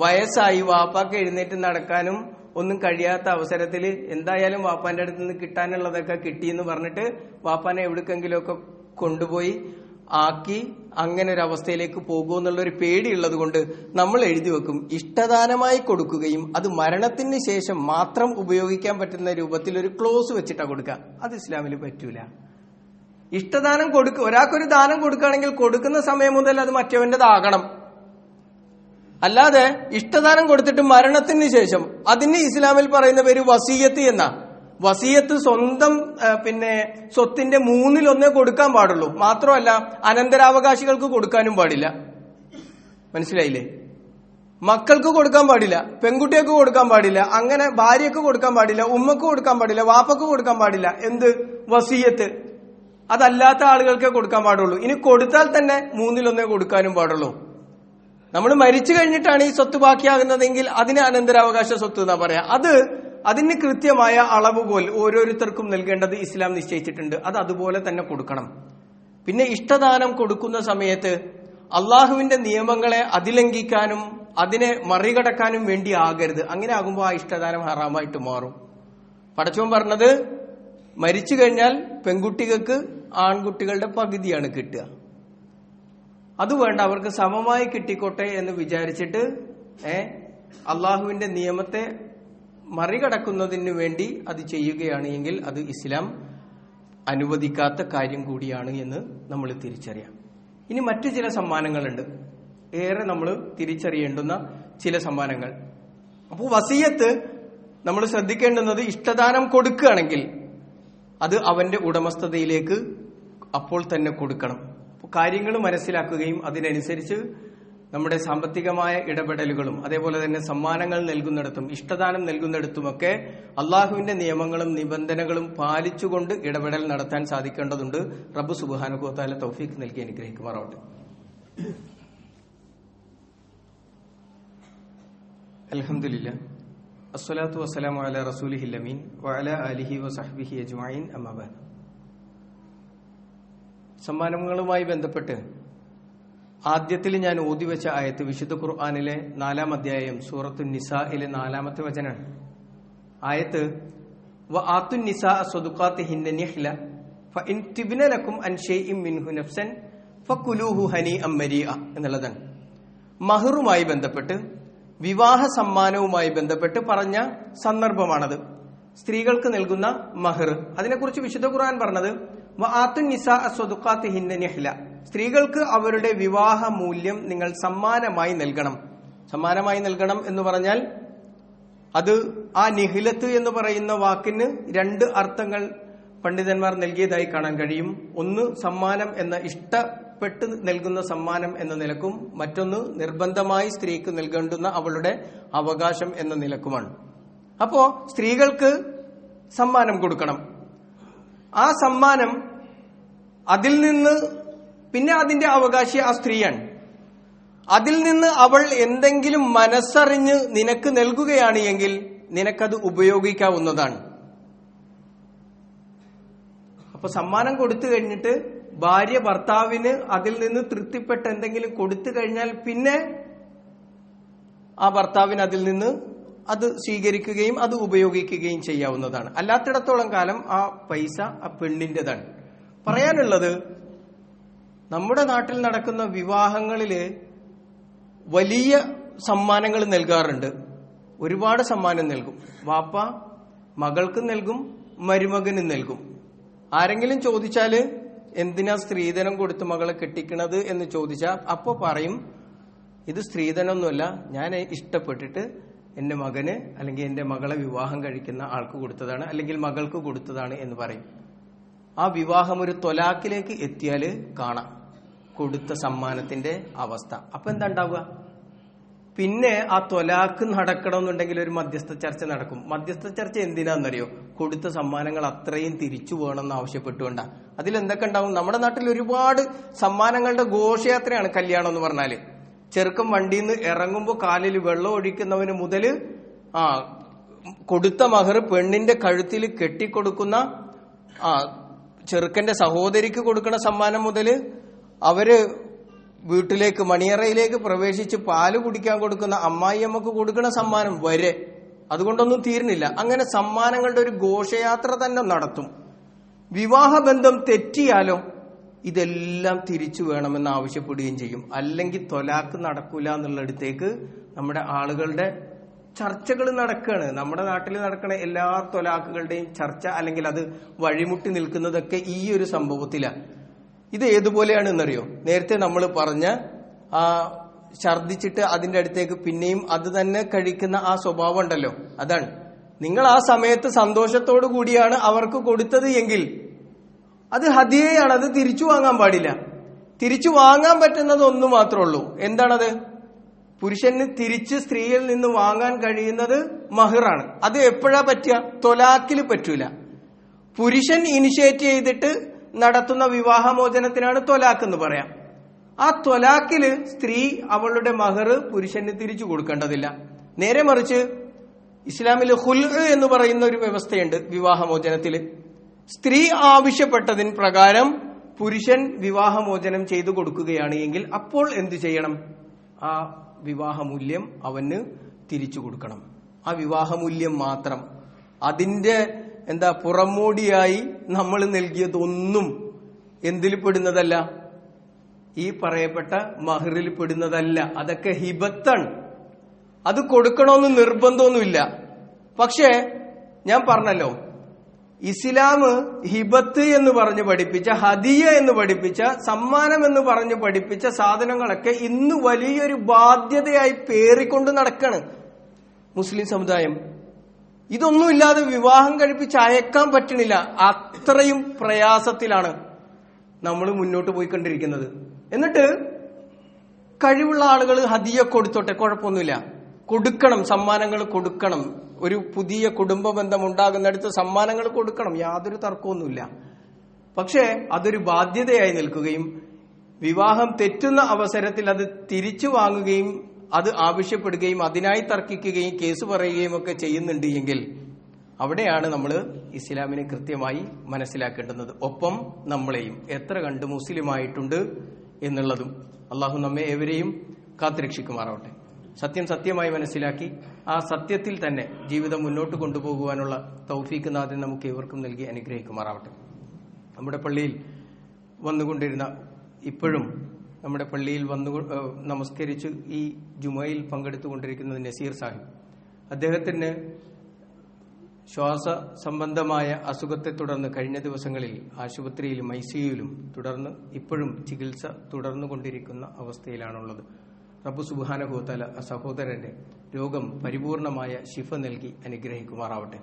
Speaker 1: വയസ്സായി, വാപ്പാക്ക് എഴുന്നേറ്റ് നടക്കാനും ഒന്നും കഴിയാത്ത അവസരത്തിൽ എന്തായാലും വാപ്പാന്റെ അടുത്ത് നിന്ന് കിട്ടാനുള്ളതൊക്കെ കിട്ടിയെന്ന് പറഞ്ഞിട്ട് വാപ്പാനെ എവിടേക്കെങ്കിലുമൊക്കെ കൊണ്ടുപോയി ആക്കി അങ്ങനെ ഒരു അവസ്ഥയിലേക്ക് പോകുമെന്നുള്ളൊരു പേടിയുള്ളത് കൊണ്ട് നമ്മൾ എഴുതി വെക്കും, ഇഷ്ടദാനമായി കൊടുക്കുകയും അത് മരണത്തിന് ശേഷം മാത്രം ഉപയോഗിക്കാൻ പറ്റുന്ന രൂപത്തിൽ ഒരു ക്ലോസ് വെച്ചിട്ടാ കൊടുക്കുക. അത് ഇസ്ലാമിൽ പറ്റൂല. ഇഷ്ടദാനം ഒരാൾക്കൊരു ദാനം കൊടുക്കുകയാണെങ്കിൽ കൊടുക്കുന്ന സമയം മുതൽ അത് മറ്റവന്റേതാകണം. അല്ലാതെ ഇഷ്ടദാനം കൊടുത്തിട്ട് മരണത്തിന് ശേഷം അതിന് ഇസ്ലാമിൽ പറയുന്ന പേര് വസീയത്ത് എന്നാ. വസീയത്ത് സ്വന്തം സ്വത്തിന്റെ 1/3 കൊടുക്കാൻ പാടുള്ളൂ. മാത്രമല്ല അനന്തരാവകാശികൾക്ക് കൊടുക്കാനും പാടില്ല. മനസ്സിലായില്ലേ? മക്കൾക്ക് കൊടുക്കാൻ പാടില്ല, പെൺകുട്ടികൾക്ക് കൊടുക്കാൻ പാടില്ല, അങ്ങനെ ഭാര്യക്ക് കൊടുക്കാൻ പാടില്ല, ഉമ്മക്ക് കൊടുക്കാൻ പാടില്ല, വാപ്പക്ക് കൊടുക്കാൻ പാടില്ല. എന്ത്? വസീയത്ത്. അതല്ലാത്ത ആളുകൾക്കേ കൊടുക്കാൻ പാടുള്ളൂ. ഇനി കൊടുത്താൽ തന്നെ 1/3 കൊടുക്കാനും പാടുള്ളൂ. നമ്മൾ മരിച്ചു കഴിഞ്ഞിട്ടാണ് ഈ സ്വത്ത് ബാക്കിയാകുന്നതെങ്കിൽ അതിന് അനന്തരാവകാശ സ്വത്ത് എന്നാ പറയാ. അതിന് കൃത്യമായ അളവുകോൽ ഓരോരുത്തർക്കും നൽകേണ്ടത് ഇസ്ലാം നിശ്ചയിച്ചിട്ടുണ്ട്. അത് അതുപോലെ തന്നെ കൊടുക്കണം. പിന്നെ ഇഷ്ടദാനം കൊടുക്കുന്ന സമയത്ത് അള്ളാഹുവിന്റെ നിയമങ്ങളെ അതിലംഘിക്കാനും അതിനെ മറികടക്കാനും വേണ്ടി ആകരുത്. അങ്ങനെ ആകുമ്പോൾ ആ ഇഷ്ടദാനം ഹറാമായിട്ട് മാറും. പടച്ചോൻ പറഞ്ഞത് മരിച്ചു കഴിഞ്ഞാൽ പെൺകുട്ടികൾക്ക് ആൺകുട്ടികളുടെ പകുതിയാണ് കിട്ടുക. അത് വേണ്ട, അവർക്ക് സമമായി കിട്ടിക്കോട്ടെ എന്ന് വിചാരിച്ചിട്ട് അള്ളാഹുവിന്റെ നിയമത്തെ മറികടക്കുന്നതിന് വേണ്ടി അത് ചെയ്യുകയാണ് എങ്കിൽ അത് ഇസ്ലാം അനുവദിക്കാത്ത കാര്യം കൂടിയാണ് എന്ന് നമ്മൾ തിരിച്ചറിയാം. ഇനി മറ്റു ചില സമ്മാനങ്ങളുണ്ട്, ഏറെ നമ്മൾ തിരിച്ചറിയേണ്ടുന്ന ചില സമ്മാനങ്ങൾ. അപ്പോൾ വസിയത്ത് നമ്മൾ ശ്രദ്ധിക്കേണ്ടുന്നത്, ഇഷ്ടദാനം കൊടുക്കുകയാണെങ്കിൽ അത് അവന്റെ ഉടമസ്ഥതയിലേക്ക് അപ്പോൾ തന്നെ കൊടുക്കണം. കാര്യങ്ങൾ മനസ്സിലാക്കുകയും അതിനനുസരിച്ച് നമ്മുടെ സാമ്പത്തികമായ ഇടപെടലുകളും അതേപോലെ തന്നെ സമ്മാനങ്ങൾ നൽകുന്നിടത്തും ഇഷ്ടദാനം നൽകുന്നിടത്തുമൊക്കെ അള്ളാഹുവിന്റെ നിയമങ്ങളും നിബന്ധനകളും പാലിച്ചുകൊണ്ട് ഇടപെടൽ നടത്താൻ സാധിക്കേണ്ടതുണ്ട്. റബ്ബ് സുബ്ഹാനഹു വ തആല തൗഫീഖ് നൽകി അനുഗ്രഹിക്കുമാറാവട്ടെ. അൽഹംദുലില്ലാഹ്, അസ്സലാത്തു വസ്സലാമു അലാ റസൂലിഹിൽ അമീൻ വഅലാ ആലിഹി വസഹ്ബിഹി അജ്മഈൻ. അമ്മാ ബഅദ്. സമ്മാനങ്ങളുമായി ബന്ധപ്പെട്ട് ആദ്യത്തിൽ ഞാൻ ഓതിവെച്ച ആയത്ത് വിശുദ്ധ ഖുർആനിലെ 4-ാം അധ്യായം സൂറത്തു നിസായിലെ 4-ാമത്തെ വചനാണ്. ആയത്ത് വആതു നിസാ സ്വദുഖാതിഹിന്ന നിഹ്ല ഫഇൻ തിബ്ന ലക്കും അൻ ഷൈഇൻ മിൻഹു നഫ്സൻ ഫകുലൂഹു ഹനീഅൻ മരീഅ എന്നുള്ളതാണ്. മഹറുമായി ബന്ധപ്പെട്ട്, വിവാഹ സമ്മാനവുമായി ബന്ധപ്പെട്ട് പറഞ്ഞ സന്ദർഭമാണത്. സ്ത്രീകൾക്ക് നൽകുന്ന മഹർ, അതിനെക്കുറിച്ച് വിശുദ്ധ ഖുർആൻ പറഞ്ഞത് വആതു നിസാ സ്വദുഖാതിഹിന്ന നിഹ്ല, സ്ത്രീകൾക്ക് അവരുടെ വിവാഹ മൂല്യം നിങ്ങൾ സമ്മാനമായി നൽകണം. സമ്മാനമായി നൽകണം എന്ന് പറഞ്ഞാൽ അത് ആ നിഹ്ലത്ത് എന്ന് പറയുന്ന വാക്കിന് 2 അർത്ഥങ്ങൾ പണ്ഡിതന്മാർ നൽകിയതായി കാണാൻ കഴിയും. ഒന്ന് സമ്മാനം എന്ന ഇഷ്ടപ്പെട്ട് നൽകുന്ന സമ്മാനം എന്ന നിലക്കും, മറ്റൊന്ന് നിർബന്ധമായി സ്ത്രീക്ക് നൽകേണ്ടുന്ന അവളുടെ അവകാശം എന്ന നിലക്കുമാണ്. അപ്പോ സ്ത്രീകൾക്ക് സമ്മാനം കൊടുക്കണം. ആ സമ്മാനം അതിൽ നിന്ന് പിന്നെ അതിന്റെ അവകാശി ആ സ്ത്രീയാണ്. അതിൽ നിന്ന് അവൾ എന്തെങ്കിലും മനസ്സറിഞ്ഞ് നിനക്ക് നൽകുകയാണ് എങ്കിൽ നിനക്കത് ഉപയോഗിക്കാവുന്നതാണ്. അപ്പൊ സമ്മാനം കൊടുത്തു കഴിഞ്ഞിട്ട് ഭാര്യ ഭർത്താവിന് അതിൽ നിന്ന് തൃപ്തിപ്പെട്ട് എന്തെങ്കിലും കൊടുത്തു കഴിഞ്ഞാൽ പിന്നെ ആ ഭർത്താവിന് അതിൽ നിന്ന് അത് സ്വീകരിക്കുകയും അത് ഉപയോഗിക്കുകയും ചെയ്യാവുന്നതാണ്. അല്ലാത്തിടത്തോളം കാലം ആ പൈസ ആ പെണ്ണിന്റേതാണ്. പറയാനുള്ളത്, നമ്മുടെ നാട്ടിൽ നടക്കുന്ന വിവാഹങ്ങളില് വലിയ സമ്മാനങ്ങൾ നൽകാറുണ്ട്. ഒരുപാട് സമ്മാനം നൽകും. വാപ്പ മകൾക്കും നൽകും, മരുമകനും നൽകും. ആരെങ്കിലും ചോദിച്ചാല് എന്തിനാ സ്ത്രീധനം കൊടുത്ത് മകളെ കെട്ടിക്കണത് എന്ന് ചോദിച്ചാൽ അപ്പൊ പറയും, ഇത് സ്ത്രീധനമൊന്നുമല്ല, ഞാൻ ഇഷ്ടപ്പെട്ടിട്ട് എന്റെ മകന് അല്ലെങ്കിൽ എന്റെ മകളെ വിവാഹം കഴിക്കുന്ന ആൾക്ക് കൊടുത്തതാണ്, അല്ലെങ്കിൽ മകൾക്ക് കൊടുത്തതാണ് എന്ന് പറയും. ആ വിവാഹം ഒരു ത്വലാഖിലേക്ക് എത്തിയാല് കാണാം കൊടുത്ത സമ്മാനത്തിന്റെ അവസ്ഥ. അപ്പൊ എന്താ ഉണ്ടാവുക? പിന്നെ ആ ത്വലാഖ് നടക്കണമെന്നുണ്ടെങ്കിൽ ഒരു മധ്യസ്ഥ ചർച്ച നടക്കും. മധ്യസ്ഥ ചർച്ച എന്തിനാണെന്നറിയോ? കൊടുത്ത സമ്മാനങ്ങൾ അത്രയും തിരിച്ചു പോകണമെന്ന് ആവശ്യപ്പെട്ടുകൊണ്ടാ. അതിലെന്തൊക്കെ ഉണ്ടാവും? നമ്മുടെ നാട്ടിൽ ഒരുപാട് സമ്മാനങ്ങളുടെ ഘോഷയാത്രയാണ് കല്യാണം എന്ന് പറഞ്ഞാല്. ചെറുക്കം വണ്ടിയിൽ നിന്ന് ഇറങ്ങുമ്പോൾ കാലിൽ വെള്ളം ഒഴിക്കുന്നവന് മുതല് കൊടുത്ത മഹർ പെണ്ണിന്റെ കഴുത്തിൽ കെട്ടിക്കൊടുക്കുന്ന ചെറുക്കന്റെ സഹോദരിക്ക് കൊടുക്കുന്ന സമ്മാനം മുതല് അവര് വീട്ടിലേക്ക് മണിയറയിലേക്ക് പ്രവേശിച്ച് പാല് കുടിക്കാൻ കൊടുക്കുന്ന അമ്മായിയമ്മക്ക് കൊടുക്കുന്ന സമ്മാനം വരെ, അതുകൊണ്ടൊന്നും തീരുന്നില്ല. അങ്ങനെ സമ്മാനങ്ങളുടെ ഒരു ഘോഷയാത്ര തന്നെ നടത്തും. വിവാഹബന്ധം തെറ്റിയാലോ ഇതെല്ലാം തിരിച്ചു വേണമെന്ന് ആവശ്യപ്പെടുകയും ചെയ്യും. അല്ലെങ്കിൽ ത്വലാഖ് നടക്കൂല എന്നുള്ളിടത്തേക്ക് നമ്മുടെ ആളുകളുടെ ചർച്ചകൾ നടക്കുകയാണ്. നമ്മുടെ നാട്ടിൽ നടക്കണ എല്ലാ ത്വലാഖുകളുടെയും ചർച്ച അല്ലെങ്കിൽ അത് വഴിമുട്ടി നിൽക്കുന്നതൊക്കെ ഈ ഒരു സംഭവത്തിലാണ്. ഇത് ഏതുപോലെയാണ് എന്നറിയോ? നേരത്തെ നമ്മൾ പറഞ്ഞ ആ ഛർദിച്ചിട്ട് അതിന്റെ അടുത്തേക്ക് പിന്നെയും അത് തന്നെ കഴിക്കുന്ന ആ സ്വഭാവം ഉണ്ടല്ലോ, അതാണ്. നിങ്ങൾ ആ സമയത്ത് സന്തോഷത്തോടു കൂടിയാണ് അവർക്ക് കൊടുത്തത് എങ്കിൽ അത് ഹദിയയാണ്, അത് തിരിച്ചു വാങ്ങാൻ പാടില്ല. തിരിച്ചു വാങ്ങാൻ പറ്റുന്നത് ഒന്ന് മാത്രമേ ഉള്ളൂ. എന്താണത്? പുരുഷന് തിരിച്ച് സ്ത്രീയിൽ നിന്ന് വാങ്ങാൻ കഴിയുന്നത് മഹറാണ്. അത് എപ്പോഴാ പറ്റുക? ത്വലാഖിൽ പറ്റൂല. പുരുഷൻ ഇനിഷ്യേറ്റ് ചെയ്തിട്ട് നടത്തുന്ന വിവാഹമോചനത്തിനാണ് ത്വലാഖ് എന്ന് പറയാം. ആ ത്വലാഖില് സ്ത്രീ അവളുടെ മഹർ പുരുഷന് തിരിച്ചു കൊടുക്കേണ്ടതില്ല. നേരെ മറിച്ച് ഇസ്ലാമിൽ ഖുൽഉ എന്ന് പറയുന്ന ഒരു വ്യവസ്ഥയുണ്ട് വിവാഹമോചനത്തില്. സ്ത്രീ ആവശ്യപ്പെട്ടതിന് പ്രകാരം പുരുഷൻ വിവാഹമോചനം ചെയ്തു കൊടുക്കുകയാണ് എങ്കിൽ അപ്പോൾ എന്തു ചെയ്യണം? ആ വിവാഹമൂല്യം അവന് തിരിച്ചു കൊടുക്കണം. ആ വിവാഹമൂല്യം മാത്രം. അതിന്റെ പുറമോടിയായി നമ്മൾ നൽകിയതൊന്നും എന്തിൽ പെടുന്നതല്ല, ഈ പറയപ്പെട്ട മഹറിൽ പെടുന്നതല്ല. അതൊക്കെ ഹിബത്താണ്. അത് കൊടുക്കണമെന്ന് നിർബന്ധമൊന്നുമില്ല. പക്ഷേ ഞാൻ പറഞ്ഞല്ലോ, ഇസ്ലാം ഹിബത്ത് എന്ന് പറഞ്ഞ് പഠിപ്പിച്ച, ഹദിയ എന്ന് പഠിപ്പിച്ച, സമ്മാനം എന്ന് പറഞ്ഞ് പഠിപ്പിച്ച സാധനങ്ങളൊക്കെ ഇന്ന് വലിയൊരു ബാധ്യതയായി പേറിക്കൊണ്ട് നടക്കാണ് മുസ്ലിം സമുദായം. ഇതൊന്നുമില്ലാതെ വിവാഹം കഴിപ്പിച്ച് അയക്കാൻ പറ്റണില്ല. അത്രയും പ്രയാസത്തിലാണ് നമ്മൾ മുന്നോട്ട് പോയിക്കൊണ്ടിരിക്കുന്നത്. എന്നിട്ട് കഴിവുള്ള ആളുകൾ ഹദിയ കൊടുത്തോട്ടെ, കുഴപ്പമൊന്നുമില്ല, കൊടുക്കണം, സമ്മാനങ്ങൾ കൊടുക്കണം. ഒരു പുതിയ കുടുംബ ബന്ധം ഉണ്ടാകുന്നിടത്ത് സമ്മാനങ്ങൾ കൊടുക്കണം, യാതൊരു തർക്കമൊന്നുമില്ല. പക്ഷേ അതൊരു ബാധ്യതയായി നിൽക്കുകയും വിവാഹം തെറ്റുന്ന അവസരത്തിൽ അത് തിരിച്ചു വാങ്ങുകയും അത് ആവശ്യപ്പെടുകയും അതിനായി തർക്കിക്കുകയും കേസ് പറയുകയും ഒക്കെ ചെയ്യുന്നുണ്ട് എങ്കിൽ അവിടെയാണ് നമ്മൾ ഇസ്ലാമിനെ കൃത്യമായി മനസ്സിലാക്കേണ്ടുന്നത്. ഒപ്പം നമ്മളെയും എത്ര കണ്ട് മുസ്ലിമായിട്ടുണ്ട് എന്നുള്ളതും. അള്ളാഹു നമ്മെ ഏവരെയും കാത്തുരക്ഷിക്കുമാറാവട്ടെ. സത്യം സത്യമായി മനസ്സിലാക്കി ആ സത്യത്തിൽ തന്നെ ജീവിതം മുന്നോട്ട് കൊണ്ടുപോകുവാനുള്ള തൗഫീഖ് നാഥൻ നമുക്ക് ഏവർക്കും നൽകി അനുഗ്രഹിക്കുമാറാവട്ടെ. നമ്മുടെ പള്ളിയിൽ വന്നുകൊണ്ടിരുന്ന, ഇപ്പോഴും നമ്മുടെ പള്ളിയിൽ നമസ്കരിച്ച് ഈ ജുമയിൽ പങ്കെടുത്തുകൊണ്ടിരിക്കുന്നത് നസീർ സാഹിബ്. അദ്ദേഹത്തിന് ശ്വാസ സംബന്ധമായ അസുഖത്തെ തുടർന്ന് കഴിഞ്ഞ ദിവസങ്ങളിൽ ആശുപത്രിയിലും ICUയിലും തുടർന്ന് ഇപ്പോഴും ചികിത്സ തുടർന്നുകൊണ്ടിരിക്കുന്ന അവസ്ഥയിലാണുള്ളത്. റബ്ബ് സുബ്ഹാനഹു വ തആല ആ സഹോദരന്റെ രോഗം പരിപൂർണമായ ശിഫ നൽകി അനുഗ്രഹിക്കുമാറാവട്ടെ.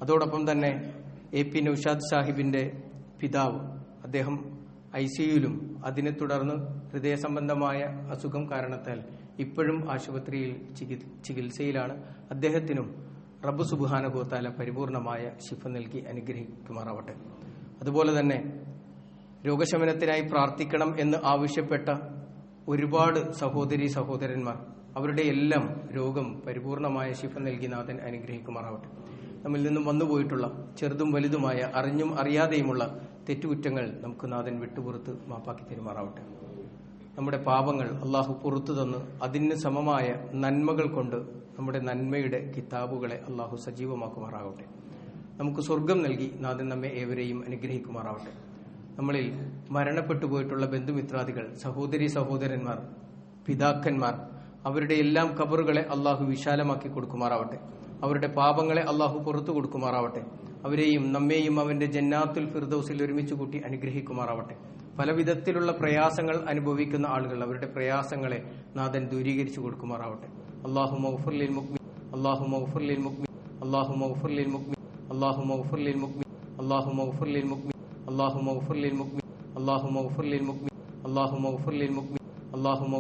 Speaker 1: അതോടൊപ്പം തന്നെ AP നൗഷാദ് സാഹിബിന്റെ പിതാവ്, അദ്ദേഹം ICUയിലും അതിനെ തുടർന്ന് ഹൃദയ സംബന്ധമായ അസുഖം കാരണത്താൽ ഇപ്പോഴും ആശുപത്രിയിൽ ചികിത്സയിലാണ്. അദ്ദേഹത്തിനും റബ്ബ് സുബ്ഹാനഹു വ തആല പരിപൂർണമായ ശിഫ നൽകി അനുഗ്രഹിക്കുമാറാവട്ടെ. അതുപോലെ തന്നെ രോഗശമനത്തിനായി പ്രാർത്ഥിക്കണം എന്ന് ആവശ്യപ്പെട്ട ഒരുപാട് സഹോദരി സഹോദരന്മാർ, അവരുടെ എല്ലാം രോഗം പരിപൂർണമായ ശിഫ നൽകി നാഥൻ അനുഗ്രഹിക്കുമാറാവട്ടെ. നമ്മിൽ നിന്നും വന്നുപോയിട്ടുള്ള ചെറുതും വലുതുമായ അറിഞ്ഞും അറിയാതെയുമുള്ള തെറ്റുകുറ്റങ്ങൾ നമുക്ക് നാഥൻ വിട്ടുപുറത്ത് മാപ്പാക്കി തരുമാറാവട്ടെ. നമ്മുടെ പാപങ്ങൾ അള്ളാഹു പുറത്തു തന്ന് അതിന് സമമായ നന്മകൾ കൊണ്ട് നമ്മുടെ നന്മയുടെ കിതാബുകളെ അള്ളാഹു സജീവമാക്കുമാറാവട്ടെ. നമുക്ക് സ്വർഗം നൽകി നാഥൻ നമ്മെ ഏവരെയും അനുഗ്രഹിക്കുമാറാവട്ടെ. നമ്മളിൽ മരണപ്പെട്ടു പോയിട്ടുള്ള ബന്ധുമിത്രാദികൾ, സഹോദരി സഹോദരന്മാർ, പിതാക്കന്മാർ, അവരുടെ എല്ലാം ഖബറുകളെ അള്ളാഹു വിശാലമാക്കി കൊടുക്കുമാറാവട്ടെ. അവരുടെ പാപങ്ങളെ അള്ളാഹു പുറത്തു കൊടുക്കുമാറാവട്ടെ. അവരെയും നമ്മെയും അവന്റെ ജന്നാത്തുൽ ഫിർദൗസിൽ ഒരുമിച്ച് കൂട്ടി അനുഗ്രഹിക്കുമാറാവട്ടെ. പല വിധത്തിലുള്ള പ്രയാസങ്ങൾ അനുഭവിക്കുന്ന ആളുകൾ, അവരുടെ പ്രയാസങ്ങളെ നാഥൻ ദൂരീകരിച്ചു കൊടുക്കുമാറാവട്ടെ. അല്ലാഹുമ്മ ഗ്ഫിർ ലിൽ മുഅ്മിനീൻ, അല്ലാഹുമ്മ ഗ്ഫിർ ലിൽ മുഅ്മിനീൻ, അല്ലാഹുമ്മ ഗ്ഫിർ ലിൽ മുഅ്മിനീൻ, അല്ലാഹുമ്മ ഗ്ഫിർ ലിൽ മുഅ്മിനീൻ, അല്ലാഹുമ്മ ഗ്ഫിർ ലിൽ മുഅ്മിനീൻ, അല്ലാഹുമ്മ ഗ്ഫിർ ലിൽ മുഅ്മിനീൻ, അല്ലാഹുമ്മ ഗ്ഫിർ ലിൽ മുഅ്മിനീൻ, അല്ലാഹുമ്മ ഗ്ഫിർ ലിൽ മുഅ്മിനീൻ, അല്ലാഹുമ്മ